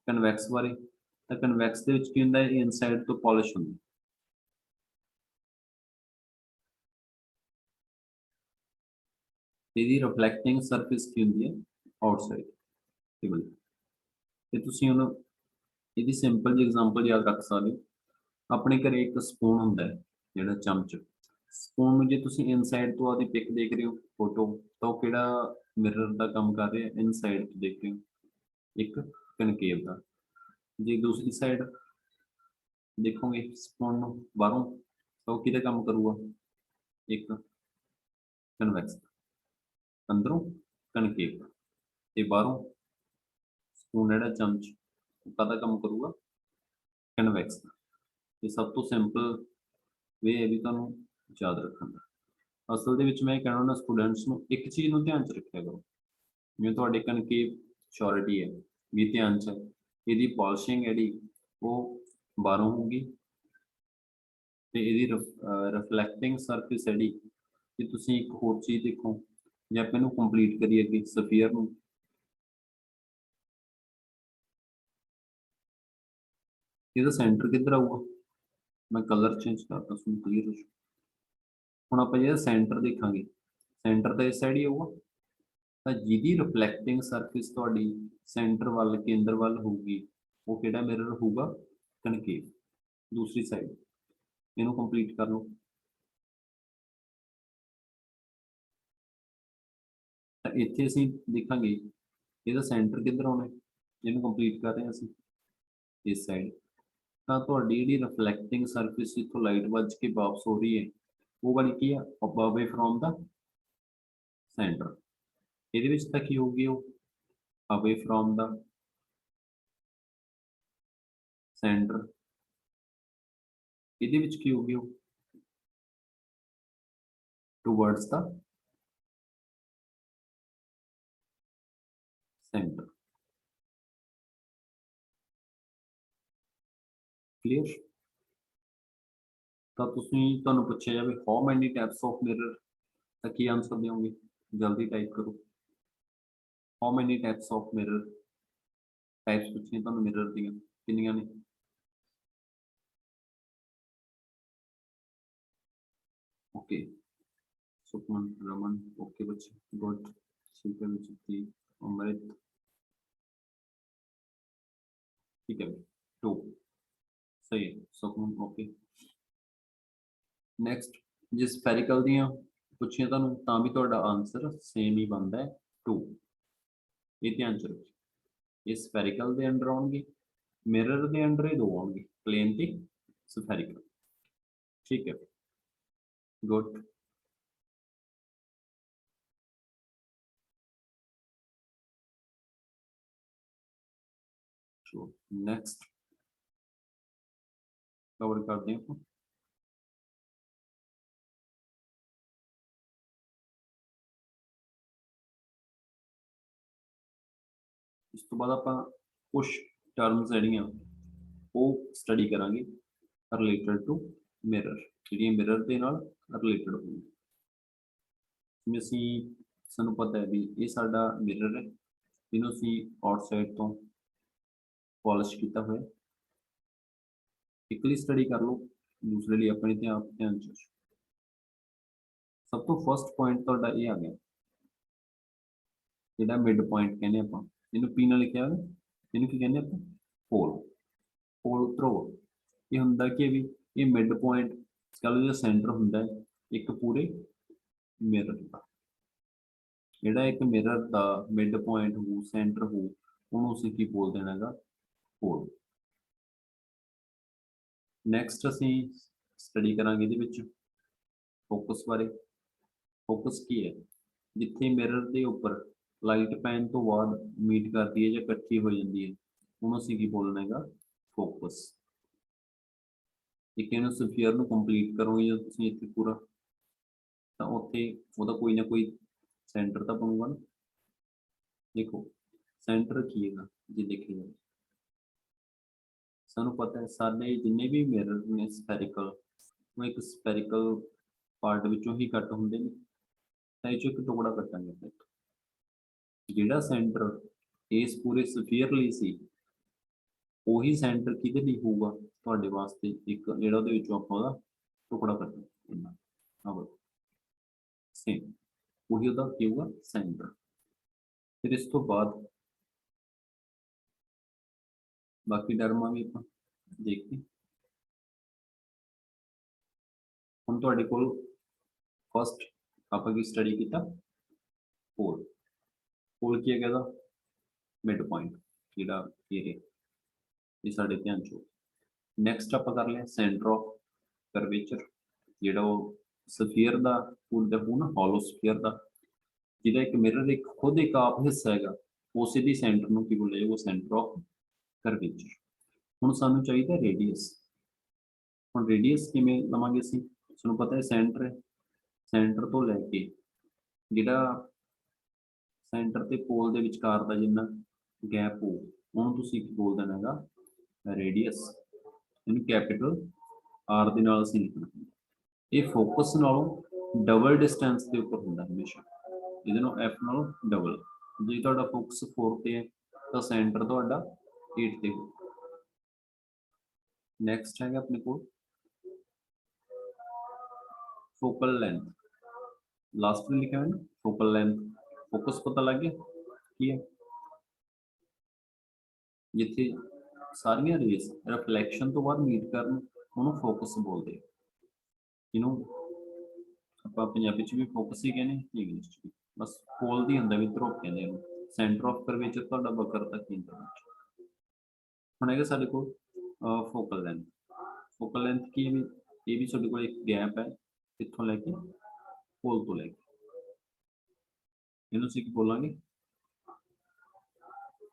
ਕਨਵੈਕਸ ਬਾਰੇ, ਤਾਂ ਕਨਵੈਕਸ ਦੇ ਵਿੱਚ ਕੀ ਹੁੰਦਾ ਹੈ, ਇਨਸਾਈਡ ਤੋਂ ਪਾਲਿਸ਼ ਹੁੰਦੀ, ਇਹਦੀ ਰਿਫਲੈਕਟਿੰਗ ਸਰਫੇਸ ਕੀ ਹੁੰਦੀ ਹੈ, ਆਊਟਸਾਈਡ। ਤੇ ਤੁਸੀਂ ਹੁਣ ਇਹਦੀ ਸਿੰਪਲ ਜਿਹੀ ਐਗਜ਼ਾਮਪਲ ਯਾਦ ਰੱਖ ਸਕਦੇ ਹੋ। ਆਪਣੇ ਘਰੇ ਇੱਕ ਸਪੂਨ ਹੁੰਦਾ ਹੈ, ਜਿਹੜਾ ਚਮਚ। ਸਪੂਨ ਨੂੰ ਜੇ ਤੁਸੀਂ ਇਨਸਾਈਡ ਤੋਂ ਆਦੀ ਪਿਕ ਦੇਖ ਰਹੇ ਹੋ ਫੋਟੋ, ਤਾਂ ਉਹ ਕਿਹੜਾ ਮਿਰਰ ਦਾ ਕੰਮ ਕਰ ਰਿਹਾ, ਇਨਸਾਈਡ ਤੋਂ ਦੇਖ ਰਹੇ ਹੋ, ਇੱਕ ਕਨਕੇਵ ਦਾ। ਜੇ ਦੂਸਰੀ ਸਾਈਡ ਦੇਖੋਗੇ ਸਪੂਨ ਨੂੰ ਬਾਹਰੋਂ, ਤਾਂ ਉਹ ਕਿਹਦਾ ਕੰਮ ਕਰੂਗਾ, ਇੱਕ ਕਨਵੈਕਸ, ਅੰਦਰੋਂ ਕਨਕੇਵ ਤੇ ਬਾਹਰੋਂ ਸਪੂਨ ਜਿਹੜਾ ਚਮਚ ਉਹ ਕਾਹਦਾ ਕੰਮ ਕਰੂਗਾ, ਕਨਵੈਕਸ ਦਾ। ਇਹ ਸਭ ਤੋਂ ਸਿੰਪਲ ਵੇ ਹੈ ਵੀ ਤੁਹਾਨੂੰ ਯਾਦ ਰੱਖਣ ਦਾ। ਅਸਲ ਦੇ ਵਿੱਚ ਮੈਂ ਇਹ ਕਹਿਣਾ ਹੁੰਦਾ ਸਟੂਡੈਂਟਸ ਨੂੰ, ਇੱਕ ਚੀਜ਼ ਨੂੰ ਧਿਆਨ ਚ ਰੱਖਿਆ ਕਰੋ, ਜਿਵੇਂ ਤੁਹਾਡੇ ਕਨਕੇਵ ਸ਼ੋਰਿਟੀ ਹੈ ਵੀ ਧਿਆਨ ਚ, ਇਹਦੀ ਪਾਲਿਸ਼ਿੰਗ ਜਿਹੜੀ ਉਹ 12 ਹੋਊਗੀ ਤੇ ਇਹਦੀ ਰਿਫਲੈਕਟਿੰਗ ਸਰਫੇਸ ਜਿਹੜੀ ਕਿ ਤੁਸੀਂ ਇੱਕ ਹੋਰ ਚੀਜ਼ ਦੇਖੋ ਜੇ ਆਪਾਂ ਇਹਨੂੰ ਕੰਪਲੀਟ ਕਰੀਏ ਅੱਗੇ ਸਫੀਅਰ ਨੂੰ ਇਹਦਾ ਸੈਂਟਰ ਕਿੱਧਰ ਆਊਗਾ ਮੈਂ ਕਲਰ ਚੇਂਜ ਕਰਤਾ ਤੁਹਾਨੂੰ ਕਲੀਅਰ ਹੋ ਜਾਊ ਹੁਣ ਆਪਾਂ ਜਿਹੜਾ ਸੈਂਟਰ ਦੇਖਾਂਗੇ ਸੈਂਟਰ ਤਾਂ ਇਸ ਸਾਈਡ ਹੀ ਆਊਗਾ ਤਾਂ ਜਿਹਦੀ ਰਿਫਲੈਕਟਿੰਗ ਸਰਫੇਸ ਤੁਹਾਡੀ ਸੈਂਟਰ ਵੱਲ ਕੇਂਦਰ ਵੱਲ ਹੋਊਗੀ ਉਹ ਕਿਹੜਾ ਮਿਰਰ ਹੋਊਗਾ ਕਨਕੇਵ ਦੂਸਰੀ ਸਾਈਡ ਇਹਨੂੰ ਕੰਪਲੀਟ ਕਰ ਲਓ ਤਾਂ ਇੱਥੇ ਅਸੀਂ ਦੇਖਾਂਗੇ ਇਹਦਾ ਸੈਂਟਰ ਕਿੱਧਰ ਆਉਣਾ ਜਿਹਨੂੰ ਕੰਪਲੀਟ ਕਰ ਰਹੇ ਹਾਂ ਅਸੀਂ ਇਸ ਸਾਈਡ ਤਾਂ ਤੁਹਾਡੀ ਜਿਹੜੀ ਰਿਫਲੈਕਟਿੰਗ ਸਰਫੇਸ ਜਿੱਥੋਂ ਲਾਈਟ ਵੱਜ ਕੇ ਵਾਪਸ ਹੋ ਰਹੀ ਹੈ ਉਹ ਵਾਲੀ ਕੀ ਆ ਅਵੇ ਫਰੋਮ ਦਾ ਸੈਂਟਰ ਇਹਦੇ ਵਿੱਚ ਤਾਂ ਕੀ ਹੋਊਗੀ ਉਹ ਅਵੇ ਫਰੋਮ ਦਾ ਸੈਂਟਰ ਇਹਦੇ ਵਿੱਚ ਕੀ ਹੋਊਗੀ ਉਹ ਟੂਵਰਡਸ ਦਾ ਸੈਂਟਰ ਕਲੀਅਰ ਤਾਂ ਤੁਹਾਨੂੰ ਪੁੱਛਿਆ ਜਾਵੇ how many types of mirror ਤਾਂ ਕੀ ਆਨਸਰ ਦਿਓਗੇ ਜਲਦੀ ਟਾਈਪ ਕਰੋ how many types of mirror types ਪੁੱਛੀਆਂ ਤੁਹਾਨੂੰ ਮਿਰਰ ਦੀਆਂ ਕਿੰਨੀਆਂ ਨੇ ਓਕੇ ਸੁਖਮਨ ਰਮਨ ਓਕੇ ਬੱਚੇ ਗੁੱਡ ਸ਼ੀਤਲ ਜੀਤੀ अमृत ठीक है 2 सही है सुखमन ओके ਨੈਕਸਟ ਜੇ ਸਫੈਰੀਕਲ ਦੀਆਂ ਪੁੱਛੀਆਂ ਤੁਹਾਨੂੰ ਤਾਂ ਵੀ ਤੁਹਾਡਾ ਆਨਸਰ ਸੇਮ ਹੀ ਬਣਦਾ ਹੈ 2 ਇਹ ਧਿਆਨ ਚ ਰੱਖੋ ਇਹ ਸਫੈਰੀਕਲ ਦੇ ਅੰਡਰ ਆਉਣਗੇ ਮਿਰਰ ਦੇ ਅੰਡਰ ਇਹ ਦੋ ਆਉਣਗੇ ਪਲੇਨ ਤੇ ਸਫੈਰੀਕਲ ਠੀਕ ਹੈ ਗੁੱਡ ਸੋ ਨੈਕਸਟ ਕਵਰ ਕਰਦੇ ਹਾਂ ਇਸ ਤੋਂ ਬਾਅਦ ਆਪਾਂ ਕੁਝ ਟਰਮਸ ਜਿਹੜੀਆਂ ਉਹ ਸਟੱਡੀ ਕਰਾਂਗੇ ਰਿਲੇਟਡ ਟੂ ਮਿਰਰ ਜਿਹੜੀਆਂ ਮਿਰਰ ਦੇ ਨਾਲ ਰਿਲੇਟਡ ਹੋਣਗੀਆਂ ਜਿਵੇਂ ਅਸੀਂ ਸਾਨੂੰ ਪਤਾ ਹੈ ਵੀ ਇਹ ਸਾਡਾ ਮਿਰਰ ਹੈ ਇਹਨੂੰ ਅਸੀਂ ਆਊਟਸਾਈਡ ਤੋਂ ਪੋਲਿਸ਼ ਕੀਤਾ ਹੋਇਆ ਇੱਕ ਲਈ ਸਟੱਡੀ ਕਰ ਲਓ ਦੂਸਰੇ ਲਈ ਆਪਣੇ ਧਿਆਨ ਚ ਸਭ ਤੋਂ ਫਸਟ ਪੁਆਇੰਟ ਤੁਹਾਡਾ ਇਹ ਆ ਗਿਆ ਜਿਹੜਾ ਮਿਡ ਪੁਆਇੰਟ ਕਹਿੰਦੇ ਆਪਾਂ ਇਹਨੂੰ ਪੀ ਨਾਲ ਲਿਖਿਆ ਹੋਇਆ ਇਹਨੂੰ ਕੀ ਕਹਿੰਦੇ ਆਪਾਂ ਪੋਲ ਥਰੋ ਇਹ ਹੁੰਦਾ ਕਿ ਵੀ ਇਹ ਮਿਡ ਪੁਆਇੰਟ ਕਹ ਲਓ ਸੈਂਟਰ ਹੁੰਦਾ ਹੈ ਇੱਕ ਪੂਰੇ ਮਿਰਰ ਦਾ ਜਿਹੜਾ ਇੱਕ ਮਿਰਰ ਦਾ ਮਿਡ ਪੁਆਇੰਟ ਹੋ ਸੈਂਟਰ ਹੋ ਉਹਨੂੰ ਅਸੀਂ ਕੀ ਬੋਲ ਦੇਣਾ ਹੈਗਾ ਪੋਲ ਨੈਕਸਟ ਅਸੀਂ ਸਟੱਡੀ ਕਰਾਂਗੇ ਇਹਦੇ ਵਿੱਚ ਫੋਕਸ ਬਾਰੇ ਫੋਕਸ ਕੀ ਹੈ ਜਿੱਥੇ ਮਿਰਰ ਦੇ ਉੱਪਰ ਲਾਈਟ ਪੈਣ ਤੋਂ ਬਾਅਦ ਮੀਟ ਕਰਦੀ ਹੈ ਜਾਂ ਇਕੱਠੀ ਹੋ ਜਾਂਦੀ ਹੈ ਉਹਨੂੰ ਅਸੀਂ ਕੀ ਬੋਲਣਾ ਹੈਗਾ ਫੋਕਸ ਇੱਕ ਇਹਨੂੰ ਸਫੀਅਰ ਨੂੰ ਕੰਪਲੀਟ ਕਰੋਗੇ ਜਦੋਂ ਤੁਸੀਂ ਇੱਥੇ ਪੂਰਾ ਤਾਂ ਉੱਥੇ ਉਹਦਾ ਕੋਈ ਨਾ ਕੋਈ ਸੈਂਟਰ ਤਾਂ ਬਣੂਗਾ ਨਾ ਦੇਖੋ ਸੈਂਟਰ ਕੀ ਹੈਗਾ ਜੇ ਦੇਖਿਆ ਜਾਵੇ ਸਾਨੂੰ ਪਤਾ ਹੈ ਸਾਡੇ ਜਿੰਨੇ ਵੀ ਮਿਰਰ ਨੇ ਸਫੈਰੀਕਲ ਉਹ ਇੱਕ ਸਫੈਰੀਕਲ ਪਾਰਟ ਵਿੱਚੋਂ ਹੀ ਕੱਟ ਹੁੰਦੇ ਨੇ ਤਾਂ ਇਹ ਚੋਂ ਇੱਕ ਟੁਕੜਾ ਕੱਟਾਂਗੇ ਆਪਾਂ ਜਿਹੜਾ ਸੈਂਟਰ ਇਸ ਪੂਰੇ ਸਫੀਅਰ ਲਈ ਸੀ ਉਹੀ ਸੈਂਟਰ ਕਿਹਦੇ ਲਈ ਹੋਊਗਾ ਤੁਹਾਡੇ ਵਾਸਤੇ ਇੱਕ ਜਿਹੜਾ ਉਹਦੇ ਵਿੱਚੋਂ ਆਪਾਂ ਉਹਦਾ ਟੁਕੜਾ ਕੱਟਾਂਗੇ ਆਹ ਸੇਮ ਉਹੀ ਉਹਦਾ ਕੀ ਹੋਊਗਾ ਸੈਂਟਰ ਫਿਰ ਇਸ ਤੋਂ ਬਾਅਦ ਬਾਕੀ ਟਰਮਾਂ ਵੀ ਆਪਾਂ ਦੇਖਦੇ ਹੁਣ ਤੁਹਾਡੇ ਕੋਲ ਫਸਟ ਆਪਾਂ ਕੀ ਸਟੱਡੀ ਕੀਤਾ ਪੋਲ ਕੀ ਹੈਗਾ ਇਹਦਾ ਮਿਡ ਪੁਆਇੰਟ ਜਿਹੜਾ ਇਹ ਸਾਡੇ ਧਿਆਨ ਚ ਨੈਕਸਟ ਆਪਾਂ ਕਰ ਲਿਆ ਸੈਂਟਰ ਆਫ ਕਰਵੇਚਰ ਜਿਹੜਾ ਉਹ ਸਫੀਅਰ ਦਾ ਪੂਰਾ ਹੋਣਾ ਹੋਲੋ ਸਫੀਅਰ ਦਾ ਜਿਹਦਾ ਇੱਕ ਮਿਰਰ ਇੱਕ ਖੁਦ ਇੱਕ ਆਪ ਹਿੱਸਾ ਹੈਗਾ ਉਸੇ ਦੀ ਸੈਂਟਰ ਨੂੰ ਕੀ ਬੋਲਿਆ ਜਾਊਗਾ ਸੈਂਟਰ ਆਫ ਕਰਵੇਚਰ ਹੁਣ ਸਾਨੂੰ ਚਾਹੀਦਾ ਰੇਡੀਅਸ ਹੁਣ ਰੇਡੀਅਸ ਕਿਵੇਂ ਲਵਾਂਗੇ ਅਸੀਂ ਤੁਹਾਨੂੰ ਪਤਾ ਹੈ ਸੈਂਟਰ ਤੋਂ ਲੈ ਕੇ ਜਿਹੜਾ ਸੈਂਟਰ ਤੇ ਪੋਲ ਦੇ ਵਿਚਕਾਰ ਦਾ ਜਿੰਨਾ ਗੈਪ ਹੋ ਉਹਨੂੰ ਤੁਸੀਂ ਕੀ ਬੋਲ ਦੇਣਾ ਹੈਗਾ ਰੇਡੀਅਸ ਇਹਨੂੰ ਕੈਪੀਟਲ ਆਰ ਦੇ ਨਾਲ ਅਸੀਂ ਲਿਖਣਾ ਹੁੰਦਾ। ਇਹ ਫੋਕਸ ਨਾਲੋਂ ਡਬਲ ਡਿਸਟੈਂਸ ਦੇ ਉੱਪਰ ਹੁੰਦਾ ਹਮੇਸ਼ਾ, ਇਹਦੇ ਨਾਲ ਐਫ ਨਾਲੋਂ ਡਬਲ। ਜੇ ਤੁਹਾਡਾ ਫੋਕਸ 4 ਤੇ ਹੈ ਤਾਂ ਸੈਂਟਰ ਤੁਹਾਡਾ 8 ਤੇ ਹੋ। ਨੈਕਸਟ ਹੈਗਾ ਆਪਣੇ ਕੋਲ ਫੋਕਲ ਲੈਂਥ। ਲਾਸਟ में लिखा है ना फोकल लेंथ। फोकस पता लग गया की है, जिथे सारियां रेस रिफ्लैक्शन तो बाद मीट करन ਉਹਨੂੰ फोकस बोलते हैं। ਇਹਨੂੰ ਆਪਾਂ ਪੰਜਾਬੀ ਚ ਵੀ ਫੋਕਸ ਹੀ ਕਹਿੰਦੇ, ਇੰਗਲਿਸ਼ ਚ ਵੀ ਬਸ ਕੋਲ ਦੀ ਹੁੰਦਾ ਵੀ ਧਰੁਵ ਕਹਿੰਦੇ ਇਹਨੂੰ। ਸੈਂਟਰ ਆਫ ਕਰਵੇਚਰ ਤੁਹਾਡਾ ਵਕਰਤਾ ਕੇਂਦਰ ਵਿੱਚ। ਹੁਣ ਹੈਗਾ ਸਾਡੇ ਕੋਲ ਫੋਕਲ ਲੈਂਥ। ਫੋਕਲ ਲੈਂਥ ਕੀ ਵੀ, ਇਹ ਵੀ ਸਾਡੇ ਕੋਲ ਇੱਕ ਗੈਪ ਹੈ ਇੱਥੋਂ ਲੈ ਕੇ ਕੋਲ ਤੋਂ ਲੈ ਕੇ, ਇਹਨੂੰ ਅਸੀਂ ਕੀ ਬੋਲਾਂਗੇ,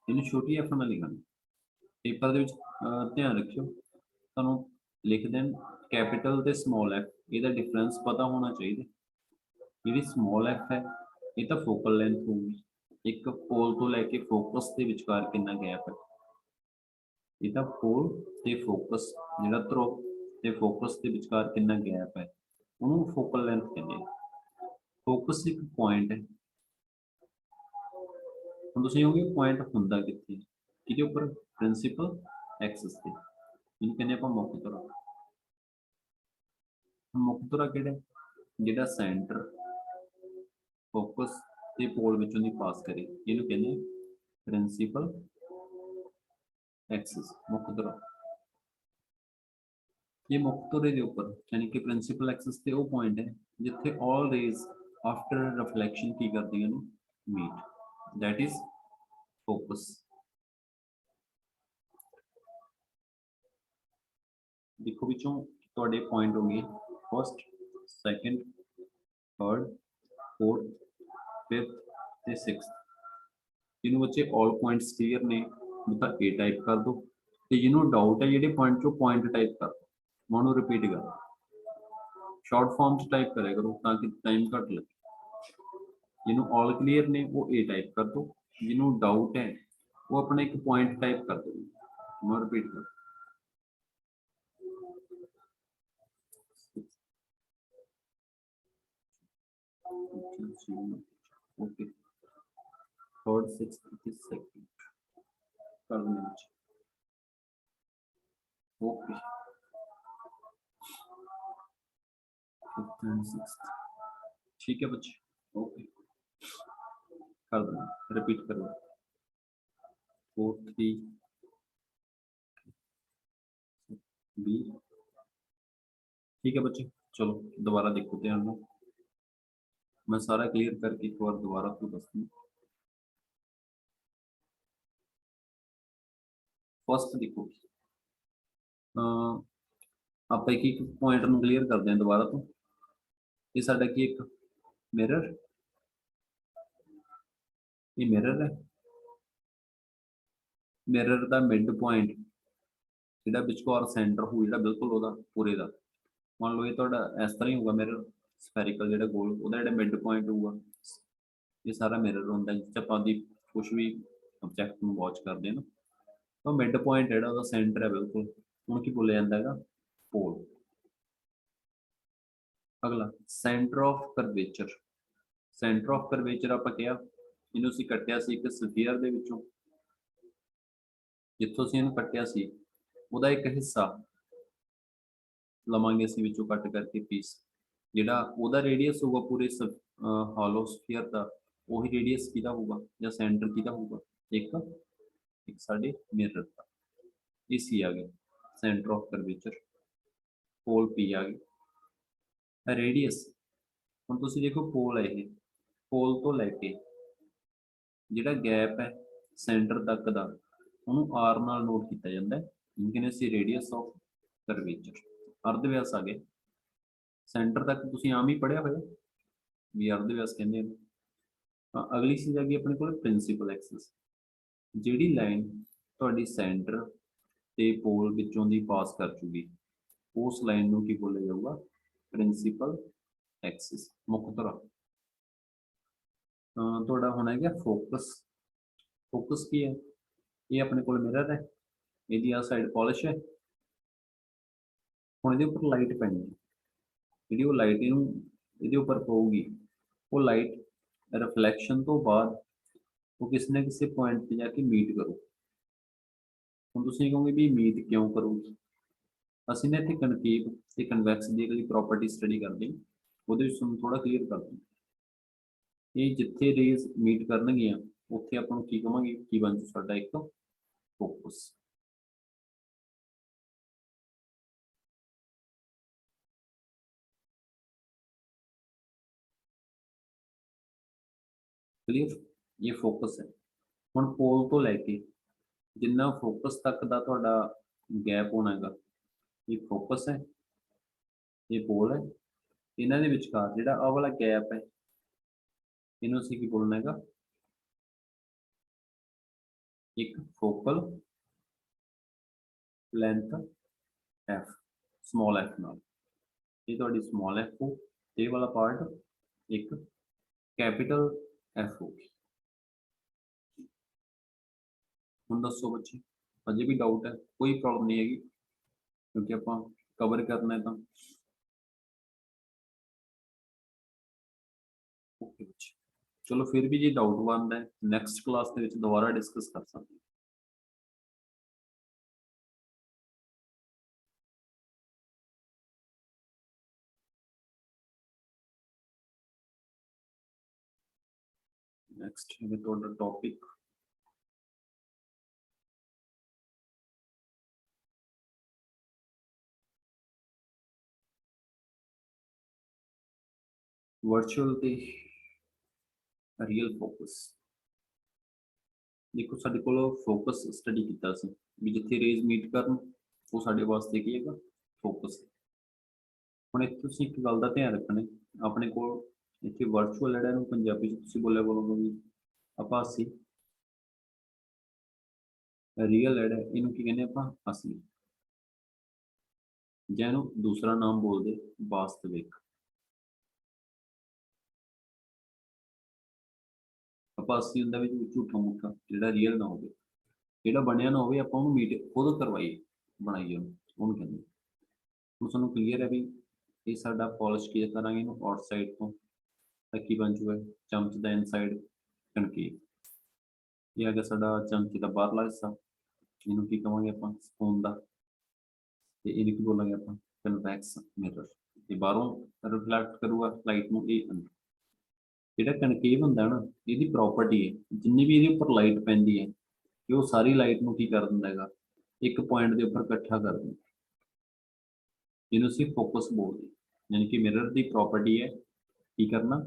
ਇਹਨੂੰ ਛੋਟੀ ਐਫ ਨਾਲ ਲਿਖਾਂਗੇ। ਪੇਪਰ ਦੇ ਵਿੱਚ ਧਿਆਨ ਰੱਖਿਓ ਤੁਹਾਨੂੰ ਲਿਖ ਦੇਣ ਕੈਪੀਟਲ ਤੇ ਸਮਾਲ ਐਫ, ਇਹਦਾ ਡਿਫਰੈਂਸ ਪਤਾ ਹੋਣਾ ਚਾਹੀਦਾ। ਜਿਹੜੀ ਸਮਾਲ ਐਫ ਹੈ ਇਹ ਤਾਂ ਫੋਕਲ ਲੈਂਥ ਹੋਊਗੀ, ਇੱਕ ਪੋਲ ਤੋਂ ਲੈ ਕੇ ਫੋਕਸ ਦੇ ਵਿਚਕਾਰ ਕਿੰਨਾ ਗੈਪ ਹੈ, ਇਹ ਤਾਂ ਪੋਲ ਤੇ ਫੋਕਸ ਜਿਹੜਾ ਧਰੁਵ ਤੇ ਫੋਕਸ ਦੇ ਵਿਚਕਾਰ ਕਿੰਨਾ ਗੈਪ ਹੈ ਉਹਨੂੰ ਫੋਕਲ ਲੈਂਥ ਕਹਿੰਦੇ ਆ। ਫੋਕਸ ਇੱਕ ਪੁਆਇੰਟ ਹੈ। ਹੁਣ ਤੁਸੀਂ ਕਹੋਗੇ ਪੁਆਇੰਟ ਹੁੰਦਾ ਕਿੱਥੇ, ਕਿਹਦੇ ਉੱਪਰ, ਪ੍ਰਿੰਸੀਪਲ ਐਕਸਿਸ ਤੇ, ਇਹਨੂੰ ਕਹਿੰਦੇ ਆਪਾਂ ਮੁੱਖ ਧੁਰਾ। ਮੁੱਖ ਧੁਰਾ ਕਿਹੜਾ, ਜਿਹੜਾ ਸੈਂਟਰ ਫੋਕਸ ਤੇ ਪੋਲ ਵਿੱਚੋਂ ਦੀ ਪਾਸ ਕਰੇ, ਇਹਨੂੰ ਕਹਿੰਦੇ ਪ੍ਰਿੰਸੀਪਲ ਐਕਸਿਸ, ਮੁੱਖ ਧੁਰਾ। ਇਹ ਮੁੱਖ ਧੁਰੇ ਦੇ ਉੱਪਰ ਯਾਨੀ ਕਿ ਪ੍ਰਿੰਸੀਪਲ ਐਕਸਿਸ ਤੇ ਉਹ ਪੁਆਇੰਟ ਹੈ ਜਿੱਥੇ all rays after reflection ਕੀ ਕਰਦੀਆਂ ਨੇ, meet, that is focus। ਦੇਖੋ ਵਿੱਚੋਂ ਤੁਹਾਡੇ ਪੁਆਇੰਟ ਹੋਣਗੇ first, second, third, fourth, fifth ਤੇ ਸਿਕਸਥ। ਜਿਹਨੂੰ ਬੱਚੇ ਆਲ ਪੁਆਇੰਟਸ ਕਲੀਅਰ ਨੇ ਉਹ ਤਾਂ A ਟਾਈਪ ਕਰ ਦਿਓ, ਤੇ ਜਿਹਨੂੰ ਡਾਊਟ ਹੈ ਜਿਹੜੇ ਪੁਆਇੰਟ ਚੋਂ ਪੁਆਇੰਟ ਟਾਈਪ ਕਰ ਦਿਓ, ਮੈਂ ਉਹਨੂੰ ਰਿਪੀਟ ਕਰ ਸ਼ਾਰਟ ਫਾਰਮ ਚ ਟਾਈਪ ਕਰਿਆ ਕਰੋ ਤਾਂ ਕਿ ਟਾਈਮ ਘੱਟ ਲੱਗੇ। ਜਿਹਨੂੰ ਆਲ ਕਲੀਅਰ ਨੇ ਉਹ A ਟਾਈਪ ਕਰ ਦਿਓ, ਜਿਹਨੂੰ ਡਾਊਟ ਹੈ ਉਹ ਆਪਣਾ ਇੱਕ ਪੁਆਇੰਟ ਟਾਈਪ ਕਰ ਦਿਓ, ਮੈਂ ਰਿਪੀਟ ਕਰ। ओके, थर्ड, सिक्स्थ, सेकंड कर दो नीचे। ओके, फिफ्थ एंड सिक्स्थ, ठीक है बच्चे, ओके कर दो, रिपीट करो, 4 3 B, ठीक है बच्चे। चलो दोबारा देखो ध्यान में, मैं सारा क्लियर करके एक बार दोबारा तो बस फर्स्ट देखो आप एक एक पॉइंट ਨੂੰ क्लियर करते हैं दोबारा तो। ये साडा की एक मिरर, ये मिरर है, मिरर ਦਾ मिड पॉइंट ਜਿਹੜਾ ਵਿਚਕਾਰ ਸੈਂਟਰ ਹੋ ਜਿਹੜਾ ਬਿਲਕੁਲ ਉਹਦਾ ਪੂਰੇ ਦਾ, ਮੰਨ ਲਓ ਇਹ ਤੁਹਾਡਾ ਇਸ ਤਰ੍ਹਾਂ ਹੀ ਹੋਊਗਾ ਮਿਰਰ ਸਫੈਰੀਕਲ ਜਿਹੜਾ ਗੋਲ, ਉਹਦਾ ਜਿਹੜਾ ਮਿਡ ਪੁਆਇੰਟ ਹੋਊਗਾ, ਇਹ ਸਾਰਾ ਮਿਰਰ ਹੁੰਦਾ ਜਿੱਥੇ ਆਪਾਂ ਦੀ ਕੁਝ ਵੀ ਆਬਜੈਕਟ ਨੂੰ ਵਾਚ ਕਰਦੇ ਹਾਂ ਨਾ, ਤਾਂ ਮਿਡ ਪੁਆਇੰਟ ਜਿਹੜਾ ਉਹਦਾ ਸੈਂਟਰ ਹੈ ਬਿਲਕੁਲ, ਉਹਨੂੰ ਕੀ ਬੋਲਿਆ ਜਾਂਦਾ ਹੈਗਾ, ਪੋਲ। ਅਗਲਾ centre of curvature. Centre of curvature ਆਪਾਂ ਕਿਹਾ ਇਹਨੂੰ ਅਸੀਂ ਕੱਟਿਆ ਸੀ ਇੱਕ ਸਫੀਅਰ ਦੇ ਵਿੱਚੋਂ, ਜਿੱਥੋਂ ਅਸੀਂ ਇਹਨੂੰ ਕੱਟਿਆ ਸੀ ਉਹਦਾ ਇੱਕ ਹਿੱਸਾ ਲਵਾਂਗੇ ਅਸੀਂ ਵਿੱਚੋਂ ਕੱਟ ਕਰਕੇ ਪੀਸ, ਜਿਹੜਾ ਉਹਦਾ ਰੇਡੀਅਸ ਹੋਊਗਾ ਪੂਰੇ ਹਾਲੋ ਸਫੀਅਰ ਦਾ, ਉਹੀ ਰੇਡੀਅਸ ਕਿਹਦਾ ਹੋਊਗਾ ਜਾਂ ਸੈਂਟਰ ਕਿਹਦਾ ਹੋਊਗਾ, ਇੱਕ ਸਾਡੇ ਮਿਰਰ ਦਾ। ਇਹ ਸੀ ਆ ਗਿਆ centre of curvature, pole P ਆ ਗਿਆ। ਰੇਡੀਅਸ, ਹੁਣ ਤੁਸੀਂ ਦੇਖੋ ਪੋਲ ਹੈ ਇਹ, ਪੋਲ ਤੋਂ ਲੈ ਕੇ ਜਿਹੜਾ ਗੈਪ ਹੈ ਸੈਂਟਰ ਤੱਕ ਦਾ ਉਹਨੂੰ R ਨਾਲ ਨੋਟ ਕੀਤਾ ਜਾਂਦਾ ਹੈ, ਜਿਹਨੂੰ ਅਸੀਂ ਰੇਡੀਅਸ ਆਫ ਕਰਵੇਚਰ, ਅਰਧ ਵਿਆਸ ਆ ਗਿਆ। ਸੈਂਟਰ ਤੱਕ ਤੁਸੀਂ ਆਮ ਹੀ ਪੜਿਆ ਹੋਇਆ ਵੀ ਅਰਧ ਵਿਆਸ ਕਹਿੰਦੇ ਨੇ। ਅਗਲੀ ਚੀਜ਼ ਆ ਗਈ ਆਪਣੇ ਕੋਲ ਪ੍ਰਿੰਸੀਪਲ ਐਕਸਿਸ, ਜਿਹੜੀ ਲਾਈਨ ਤੁਹਾਡੀ ਸੈਂਟਰ ਤੇ ਪੋਲ ਵਿੱਚੋਂ ਦੀ ਪਾਸ ਕਰ ਚੁੱਕੀ ਉਸ ਲਾਈਨ ਨੂੰ ਕੀ ਬੋਲਿਆ ਜਾਊਗਾ, ਪ੍ਰਿੰਸੀਪਲ ਐਕਸਿਸ, ਮੁੱਖ ਧੁਰਾ। ਤੁਹਾਡਾ ਹੁਣ ਹੈਗਾ ਫੋਕਸ। ਫੋਕਸ ਕੀ ਹੈ, ਇਹ ਆਪਣੇ ਕੋਲ ਮਿਰਰ ਹੈ, ਇਹਦੀ ਆ ਸਾਈਡ ਪੋਲਿਸ਼ ਹੈ, ਹੁਣ ਇਹਦੇ ਉੱਪਰ ਲਾਈਟ ਪੈਣੀ ਹੈ, ਜਿਹੜੀ ਉਹ ਲਾਈਟ ਇਹਨੂੰ ਇਹਦੇ ਉੱਪਰ ਪਊਗੀ, ਉਹ ਲਾਈਟ ਰਿਫਲੈਕਸ਼ਨ ਤੋਂ ਬਾਅਦ ਉਹ ਕਿਸੇ ਨਾ ਕਿਸੇ ਪੁਆਇੰਟ ਤੇ ਜਾ ਕੇ ਮੀਟ ਕਰੂ। ਹੁਣ ਤੁਸੀਂ ਕਹੋਗੇ ਵੀ ਮੀਟ ਕਿਉਂ ਕਰੂਗੀ? ਅਸੀਂ ਨਾ ਇੱਥੇ ਕਨਕੇਵ ਤੇ ਕਨਵੈਕਸ ਦੀ ਜਿਹੜੀ ਪ੍ਰੋਪਰਟੀ ਸਟੱਡੀ ਕਰਦੇ ਹਾਂ, ਉਹਦੇ ਵਿੱਚ ਤੁਹਾਨੂੰ ਥੋੜਾ ਕਲੀਅਰ ਕਰ ਦਿੰਦੇ। ਇਹ ਜਿੱਥੇ ਰੇਜ਼ ਮੀਟ ਕਰਨਗੀਆਂ ਉੱਥੇ ਆਪਾਂ ਨੂੰ ਕੀ ਕਹਾਂਗੇ, ਕੀ ਬਣ ਜੂ ਸਾਡਾ ਇੱਕ ਫੋਕਸ। क्लियर, ये फोकस है। ਹੁਣ पोल तो लैके जिन्ना फोकस तक का तुहाडा गैप होना हैगा, ये फोकस है, ये पोल है, इन्हां दे विचकार जिहड़ा आह वाला गैप है इहनूं असीं की बोलना हैगा, एक focal length F, small F नाल। ये तुहाडी स्मॉल एफ हो, ये वाला पार्ट एक कैपिटल एफ होगी। ਹੁਣ ਦੱਸੋ ਬੱਚੇ, अजे भी डाउट है? कोई प्रॉब्लम नहीं हैगी क्योंकि आप कवर करना है। तो ओके बच्चे, चलो फिर भी जे डाउट बनता है नैक्सट क्लास के दोबारा डिस्कस कर सकते हैं। नेक्स्ट है थोड़ा टॉपिक वर्चुअल ते रियल फोकस। देखो साडे कोल फोकस स्टडी कीता सी भी जिथे रेज मीट करन वो साडे वास्ते की हैगा, फोकस। हुण इत्थे तुसीं एक गल दा ध्यान रखना, अपने कोल इत्थे वर्चुअल जिहड़ा इहनूं पंजाबी च तुसीं बोलिया बोलोगे भी आभासी, रियल जिहड़ा इहनूं की कहने आपां असली, जां इहनूं दूसरा नाम बोलदे वास्तविक। आभासी हुंदा भी झूठा मूठा जिहड़ा रियल ना होवे, जिहड़ा बनिया ना होवे आपां उहनूं मीट खुद करवाइए बनाइए उहनूं कहंदे। हुण तुहानूं क्लीयर है भी ये साडा पॉलिश किया करांगे इहनूं आउटसाइड तो तां की बन जूगा चमच दा इनसाइड कनकेव। ये आ गया साडा चमचे दा बाहरला हिस्सा, इहनूं की कहांगे आपां स्पून दा, ते इहनूं की बोलांगे आपां कन्वैक्स मिरर। ये बाहरों रिफ्लैक्ट करूगा लाइट नूं, ये अंदर जिहड़ा कनकेव हुंदा ना इहदी प्रॉपर्टी है जिन्नी भी इहदे उपर लाइट पैंदी है कि वो सारी लाइट नूं की कर दिंदा हैगा, एक पॉइंट के उपर इकट्ठा कर दिंदा, जिहनूं असीं फोकस बोलदे हैं। यानी कि मिरर की प्रॉपर्टी है की करना,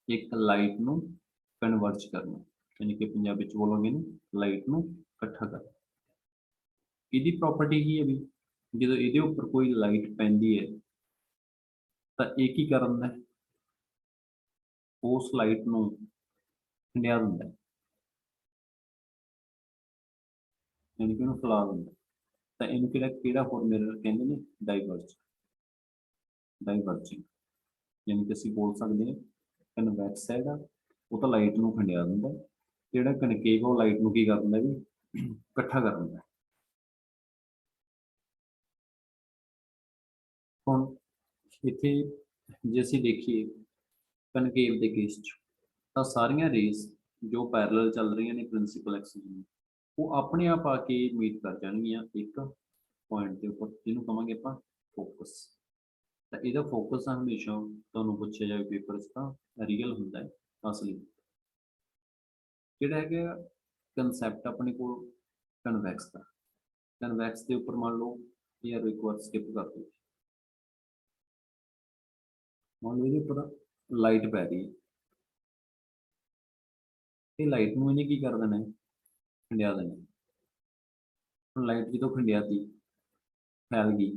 एक लाइट नूं कन्वर्ज करना, यानी कि पंजाबी च बोलोगे ना लाइट नूं इकट्ठा करना। इहदी प्रॉपर्टी की है भी जदों इहदे उपर कोई लाइट पैंदी है तां इह की कर दिंदा है, उस लाइट नूं खंडिया दिंदा है, यानी कि उहनूं फैला दिंदा। तां इहनूं किहड़ा होर मिरर कहंदे ने, डाइवर्ज, डाइवर्जिंग। यानी कि असीं बोल सकते हैं कन्वैक्स है वो तो लाइट नूं खंडिया दिंदा, जिहड़ा कनकेव वो लाइट नूं की कर दिंदा भी इकट्ठा कर दिंदा। हुण इत्थे जे असीं देखीए कनकेव के केस तो सारिया रेस जो पैरल चल रही ने प्रिंसीपल एक्सिस में वो अपने आप आके मीट कर जाएगियां एक पॉइंट के उपर, जिन्हों कहांगे आपां फोकस। तो यदा फोकस हमेशा तुहानूं पूछे जाए पेपर तो रियल हुंदा है, असली जिहड़ा है कंसैप्ट अपने को कन्वैक्स का। कन्वैक्स के उपर मान लो यार एक बार स्किप कर दो, मान लो ये उपर लाइट पै रही है, ये लाइट नूं इहने की कर देना है, खंडिया देना। हुण लाइट जो खंडियाती फैल गई,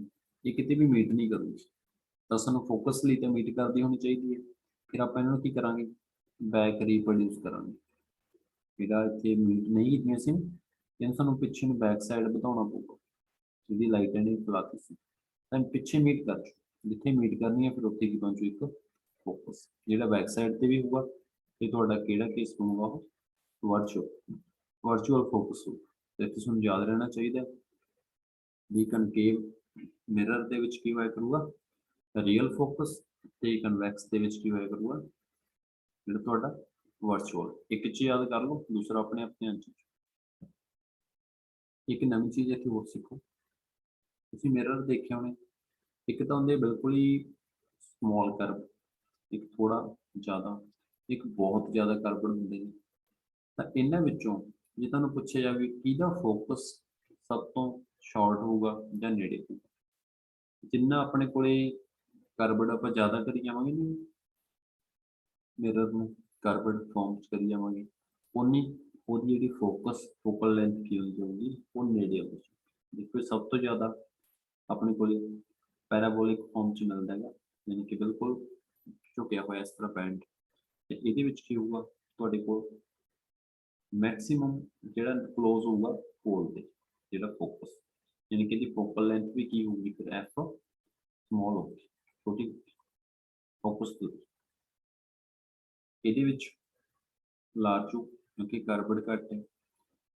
ये कितने भी मीट नहीं करूगी, तो सानूं फोकस लई तो मीट करदी होनी चाहिए है। फिर आप इन्हों की करांगे, बैक रीप्रोड्यूस करांगे। जिहड़ा इत्थे मीट नहीं कीतियां सी इन्हूं सानूं पिछे नूं बैक साइड बताउणा पऊगा, जिहदी लाइट इहने फैलाती सी दैन पिछे मीट कर जिथे मीट करनी है, फिर उत्थे की बन जू एक फोकस, जिहड़ा बैक साइड ते भी होगा। ये तुहाडा किहड़ा केस बनूगा, वो वर्चुअल फोकस होगा। तो इत्थे तुहानूं याद रहना चाहिए भी कनकेव ਮਿਰਰ ਦੇ ਵਿੱਚ ਕੀ ਹੋਇਆ ਕਰੂਗਾ, ਰੀਅਲ ਫੋਕਸ, ਤੇ ਕਨਵੈਕਸ ਦੇ ਵਿੱਚ ਕੀ ਹੋਇਆ ਕਰੂਗਾ, ਜਿਹੜਾ ਤੁਹਾਡਾ ਵਰਚੁਅਲ। ਇੱਕ ਚੀਜ਼ ਯਾਦ ਕਰ ਲਓ, ਦੂਸਰਾ ਆਪਣੇ ਆਪ ਧਿਆਨ ਚ। ਇੱਕ ਨਵੀਂ ਚੀਜ਼ ਇੱਥੇ ਹੋਰ ਸਿੱਖੋ, ਤੁਸੀਂ ਮਿਰਰ ਦੇਖਿਆ ਹੋਣੇ, ਇੱਕ ਤਾਂ ਹੁੰਦੇ ਬਿਲਕੁਲ ਹੀ ਸਮੌਲ ਕਰਵ, ਇੱਕ ਥੋੜਾ ਜ਼ਿਆਦਾ, ਇੱਕ ਬਹੁਤ ਜ਼ਿਆਦਾ ਕਰਵਡ ਹੁੰਦੇ ਨੇ। ਤਾਂ ਇਹਨਾਂ ਵਿੱਚੋਂ ਜੇ ਤੁਹਾਨੂੰ ਪੁੱਛਿਆ ਜਾਵੇ ਕਿਹਦਾ ਫੋਕਸ ਸਭ ਤੋਂ ਸ਼ਾਰਟ ਹੋਊਗਾ ਜਾਂ ਨੇੜੇ ਹੋਊਗਾ, ਜਿੰਨਾ ਆਪਣੇ ਕੋਲੇ ਕਰਵਡ ਆਪਾਂ ਜ਼ਿਆਦਾ ਕਰੀ ਜਾਵਾਂਗੇ ਨਾ ਮਿਰਰ ਨੂੰ, ਕਰਵਡ ਫਾਰਮ 'ਚ ਕਰੀ ਜਾਵਾਂਗੇ, ਉਨੀ ਉਹਦੀ ਜਿਹੜੀ ਫੋਕਲ ਲੈਂਥ ਕੀ ਹੁੰਦੀ ਹੋਊਗੀ, ਉਹ ਨੇੜੇ ਆਉਂਦੀ। ਦੇਖੋ ਸਭ ਤੋਂ ਜ਼ਿਆਦਾ ਆਪਣੇ ਕੋਲੇ ਪੈਰਾਬੋਲਿਕ ਫਾਰਮ 'ਚ ਮਿਲਦਾ ਹੈਗਾ, ਯਾਨੀ ਕਿ ਬਿਲਕੁਲ ਝੁਕਿਆ ਹੋਇਆ ਇਸ ਤਰ੍ਹਾਂ ਪੈਂਟ, ਤੇ ਇਹਦੇ ਵਿੱਚ ਕੀ ਹੋਊਗਾ, ਤੁਹਾਡੇ ਕੋਲ ਮੈਕਸਿਮਮ ਜਿਹੜਾ ਕਲੋਜ਼ ਹੋਊਗਾ ਪੋਲ ਤੇ, ਜਿਹੜਾ ਫੋਕਸ, ਯਾਨੀ ਕਿ ਇਹਦੀ ਫੋਕਲ ਲੈਂਥ ਵੀ ਕੀ ਹੋਊਗੀ, ਫਿਰ ਐਫ ਸਮੌਲ ਹੋਊਗੀ, ਛੋਟੀ ਫੋਕਸ ਤੇ। ਇਹਦੇ ਵਿੱਚ ਲਾਰਜ ਹੋ ਕਿਉਂਕਿ ਕਰਵਡ ਘੱਟ ਹੈ।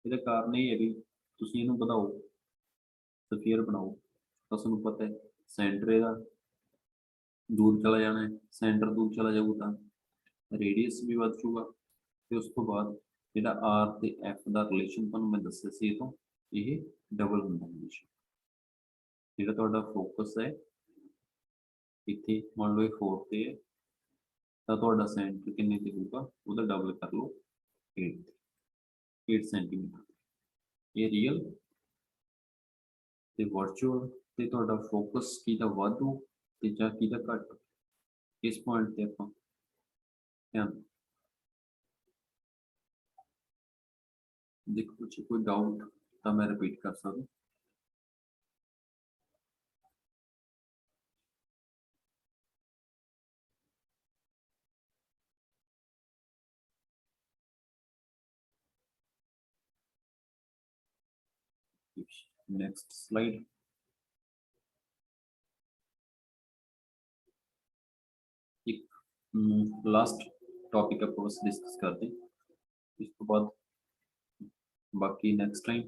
ਇਹਦਾ ਕਾਰਨ ਇਹ ਹੈ ਵੀ ਤੁਸੀਂ ਇਹਨੂੰ ਵਧਾਓ, ਸਫੀਅਰ ਬਣਾਓ, ਤਾਂ ਤੁਹਾਨੂੰ ਪਤਾ ਹੈ ਸੈਂਟਰ ਇਹਦਾ ਦੂਰ ਚਲਾ ਜਾਣਾ ਹੈ, ਸੈਂਟਰ ਦੂਰ ਚਲਾ ਜਾਊਗਾ ਤਾਂ ਰੇਡੀਅਸ ਵੀ ਵੱਧ ਜਾਊਗਾ, ਤੇ ਉਸ ਤੋਂ ਬਾਅਦ ਜਿਹੜਾ ਆਰ ਤੇ ਐਫ ਦਾ ਰਿਲੇਸ਼ਨ ਤੁਹਾਨੂੰ ਮੈਂ ਦੱਸਿਆ ਸੀ, ਇਹ ਤੋਂ ਇਹ ਡਬਲ ਹੁੰਦਾ ਹਮੇਸ਼ਾ। ਜਿਹੜਾ ਤੁਹਾਡਾ ਫੋਕਸ ਹੈ ਇੱਥੇ ਮੰਨ ਲਓ ਇਹ 4 ਤੇ ਹੈ, ਤਾਂ ਤੁਹਾਡਾ ਸੈਂਟਰ ਕਿੰਨੇ ਤੇ ਹੋਊਗਾ, ਉਹਦਾ ਡਬਲ ਕਰ ਲਓ 8 ਸੈਂਟੀਮੀਟਰ। ਇਹ ਰੀਅਲ ਤੇ ਵਰਚੁਅਲ, ਤੇ ਤੁਹਾਡਾ ਫੋਕਸ ਕਿਹਦਾ ਵੱਧ ਹੋ ਤੇ ਜਾਂ ਕਿਹਦਾ ਘੱਟ, ਇਸ ਪੁਆਇੰਟ ਤੇ ਆਪਾਂ ਧਿਆਨ। ਦੇਖੋ ਜੇ ਕੋਈ ਡਾਊਟ ਤਾਂ ਮੈਂ ਰਿਪੀਟ ਕਰ ਸਕਦਾ। Next slide. एक लास्ट टॉपिक ਆਪਾਂ ਬਸ ਡਿਸਕਸ ਕਰਦੇ ਹਾਂ, ਇਸ ਤੋਂ ਬਾਅਦ ਬਾਕੀ ਨੈਕਸਟ ਟਾਈਮ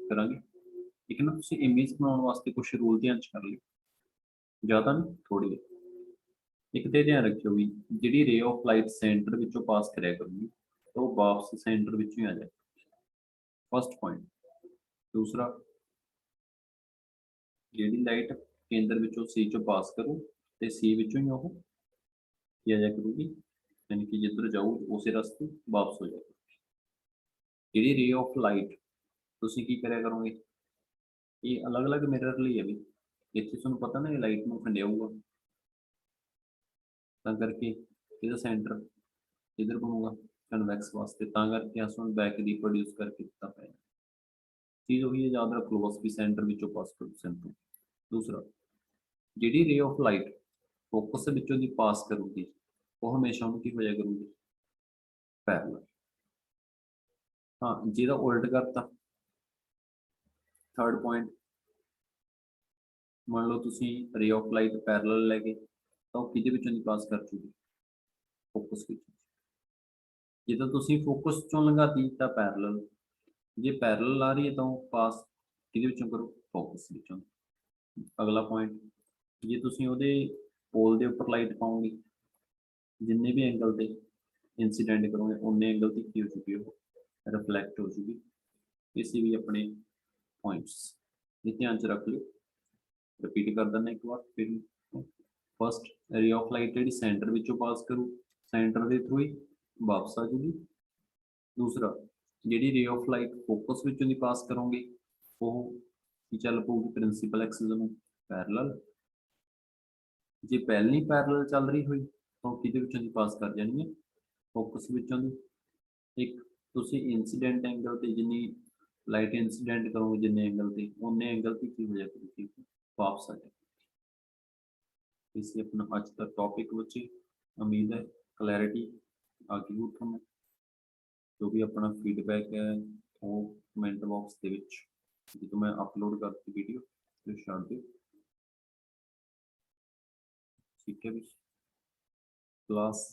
ਕਰਾਂਗੇ। ਠੀਕ ਹੈ ਨਾ। ਤੁਸੀਂ ਇਮੇਜ ਬਣਾਉਣ ਵਾਸਤੇ ਕੁਝ ਰੂਲ ਧਿਆਨ ਚ ਕਰ ਲਿਓ, ਜ਼ਿਆਦਾ ਨਹੀਂ ਥੋੜੀ। ਇੱਕ ਤੇ ਧਿਆਨ ਰੱਖਿਓ ਵੀ ਜਿਹੜੀ ਰੇ ਆਫ ਲਾਈਟ ਸੈਂਟਰ ਵਿੱਚੋਂ ਪਾਸ ਕਰਿਆ ਕਰੂਗੀ ਤਾਂ ਉਹ ਵਾਪਸ ਸੈਂਟਰ ਵਿੱਚੋਂ ਹੀ ਆ ਜਾਏ, ਫਸਟ ਪੁਆਇੰਟ। ਦੂਸਰਾ, ਜਿਹੜੀ ਲਾਈਟ ਕੇਂਦਰ ਵਿੱਚੋਂ ਸੀ ਚੋਂ ਪਾਸ ਕਰੂ ਤੇ ਸੀ ਵਿੱਚੋਂ ਹੀ ਉਹ ਕੀ ਆ ਜਾ ਕਰੂਗੀ, ਯਾਨੀ ਕਿ ਜਿੱਧਰ ਜਾਊ ਉਸੇ ਰਸਤੇ ਵਾਪਸ ਹੋ ਜਾਏਗੀ। ਜਿਹੜੀ ਰੇ ਆਫ ਲਾਈਟ ਤੁਸੀਂ ਕੀ ਕਰਿਆ ਕਰੋਗੇ, ਇਹ ਅਲੱਗ-ਅਲੱਗ ਮਿਰਰ ਲਈ ਹੈ ਵੀ, ਇੱਥੇ ਤੁਹਾਨੂੰ ਪਤਾ ਨਾ ਇਹ ਲਾਈਟ ਨੂੰ ਖੰਡਿਆਊਗਾ, ਤਾਂ ਕਰਕੇ ਇਹਦਾ ਸੈਂਟਰ ਇਧਰ ਬਣੂਗਾ ਕਨਵੈਕਸ ਵਾਸਤੇ, ਤਾਂ ਕਰਕੇ ਅਸੀਂ ਬੈਕ ਦੀ ਪ੍ਰੋਡਿਊਸ ਕਰਕੇ ਦਿੱਤਾ ਪਿਆ। ਚੀਜ਼ ਉਹੀ ਹੈ, ਯਾਦ ਰੱਖ ਲਓ ਬਸ ਵੀ ਸੈਂਟਰ ਵਿੱਚੋਂ ਪਾਸ ਕਰੂ ਸੈਂਟਰ। ਦੂਸਰਾ, ਜਿਹੜੀ ਰੇ ਆਫ ਲਾਈਟ ਫੋਕਸ ਵਿੱਚੋਂ ਦੀ ਪਾਸ ਕਰੂਗੀ ਉਹ ਹਮੇਸ਼ਾ ਉਹਨੂੰ ਕੀ ਹੋ ਜਾਇਆ ਕਰੂਗੀ, ਪੈਰਲਲ। ਹਾਂ, ਜਿਹਦਾ ਉਲਟ ਕਰਤਾ, ਥਰਡ ਪੁਆਇੰਟ, ਮੰਨ ਲਓ ਤੁਸੀਂ ਰੇ ਆਫ ਲਾਈਟ ਪੈਰਲਲ ਲੈ ਗਏ ਤਾਂ ਉਹ ਕਿਹਦੇ ਵਿੱਚੋਂ ਦੀ ਪਾਸ ਕਰ ਚੁੱਕੀ, ਫੋਕਸ ਵਿੱਚੋਂ। ਜੇ ਤਾਂ ਤੁਸੀਂ ਫੋਕਸ ਚੋਂ ਲੰਘਾਤੀ ਤਾਂ ਪੈਰਲਲ, ਜੇ ਪੈਰਲਲ ਆ ਰਹੀ ਹੈ ਤਾਂ ਉਹ ਪਾਸ ਕਿਹਦੇ ਵਿੱਚੋਂ ਕਰੋ, ਫੋਕਸ ਵਿੱਚੋਂ। ਅਗਲਾ ਪੁਆਇੰਟ, ਜੇ ਤੁਸੀਂ ਉਹਦੇ ਪੋਲ ਦੇ ਉੱਪਰ ਲਾਈਟ ਪਾਓਗੇ, ਜਿੰਨੇ ਵੀ ਐਂਗਲ ਤੇ ਇੰਸੀਡੈਂਟ ਕਰੋਗੇ ਉਨੇ ਐਂਗਲ ਤੇ ਕੀ ਹੋ ਚੁੱਕੀ, ਉਹ ਰਿਫਲੈਕਟ ਹੋ ਚੁੱਕੀ। ਇਸੇ ਵੀ ਆਪਣੇ ਪੁਆਇੰਟਸ ਇਹ ਧਿਆਨ ਚ ਰੱਖ ਲਿਓ। ਰਿਪੀਟ ਕਰ ਦਿੰਦਾ ਇੱਕ ਵਾਰ ਫਿਰ। ਫਸਟ, ਰੇ ਆਫ ਲਾਈਟ ਜਿਹੜੀ ਸੈਂਟਰ ਵਿੱਚੋਂ ਪਾਸ ਕਰੂ, ਸੈਂਟਰ ਦੇ ਥਰੂ ਹੀ ਵਾਪਸ ਆ ਜੂਗੀ। ਦੂਸਰਾ, ਜਿਹੜੀ ਰੇ ਆਫ ਲਾਈਟ ਫੋਕਸ ਵਿੱਚੋਂ ਦੀ ਪਾਸ ਕਰੋਗੇ ਉਹ ਕੀ ਚੱਲ ਪਊਗੀ, ਪ੍ਰਿੰਸੀਪਲ ਐਕਸਿਸ ਨੂੰ ਪੈਰਲਲ। ਜੇ ਪਹਿਲਾਂ ਹੀ ਪੈਰਲਲ ਚੱਲ ਰਹੀ ਹੋਈ ਤਾਂ ਕਿਹਦੇ ਵਿੱਚੋਂ ਦੀ ਪਾਸ ਕਰ ਜਾਣੀ ਹੈ, ਫੋਕਸ ਵਿੱਚੋਂ ਦੀ। ਇੱਕ ਤੁਸੀਂ ਇੰਸੀਡੈਂਟ ਐਂਗਲ ਤੇ ਜਿੰਨੀ ਲਾਈਟ ਇੰਸੀਡੈਂਟ ਕਰੋਗੇ ਜਿੰਨੇ ਐਂਗਲ ਤੇ, ਉਨੇ ਐਂਗਲ ਤੇ ਕੀ ਹੋ ਜਾਏ ਕਰੂਗੀ, ਵਾਪਸ ਆ ਜਾਏ। इसे अपना आज का टॉपिक बच्चे उम्मीद है क्लैरिटी आ गई हो ਤੁਹਾਨੂੰ। जो भी अपना फीडबैक है वो कमेंट बॉक्स ਦੇ ਵਿੱਚ ਜਦੋਂ मैं अपलोड करती वीडियो तो ਛੱਡ ਦਿਓ। ठीक है भी क्लास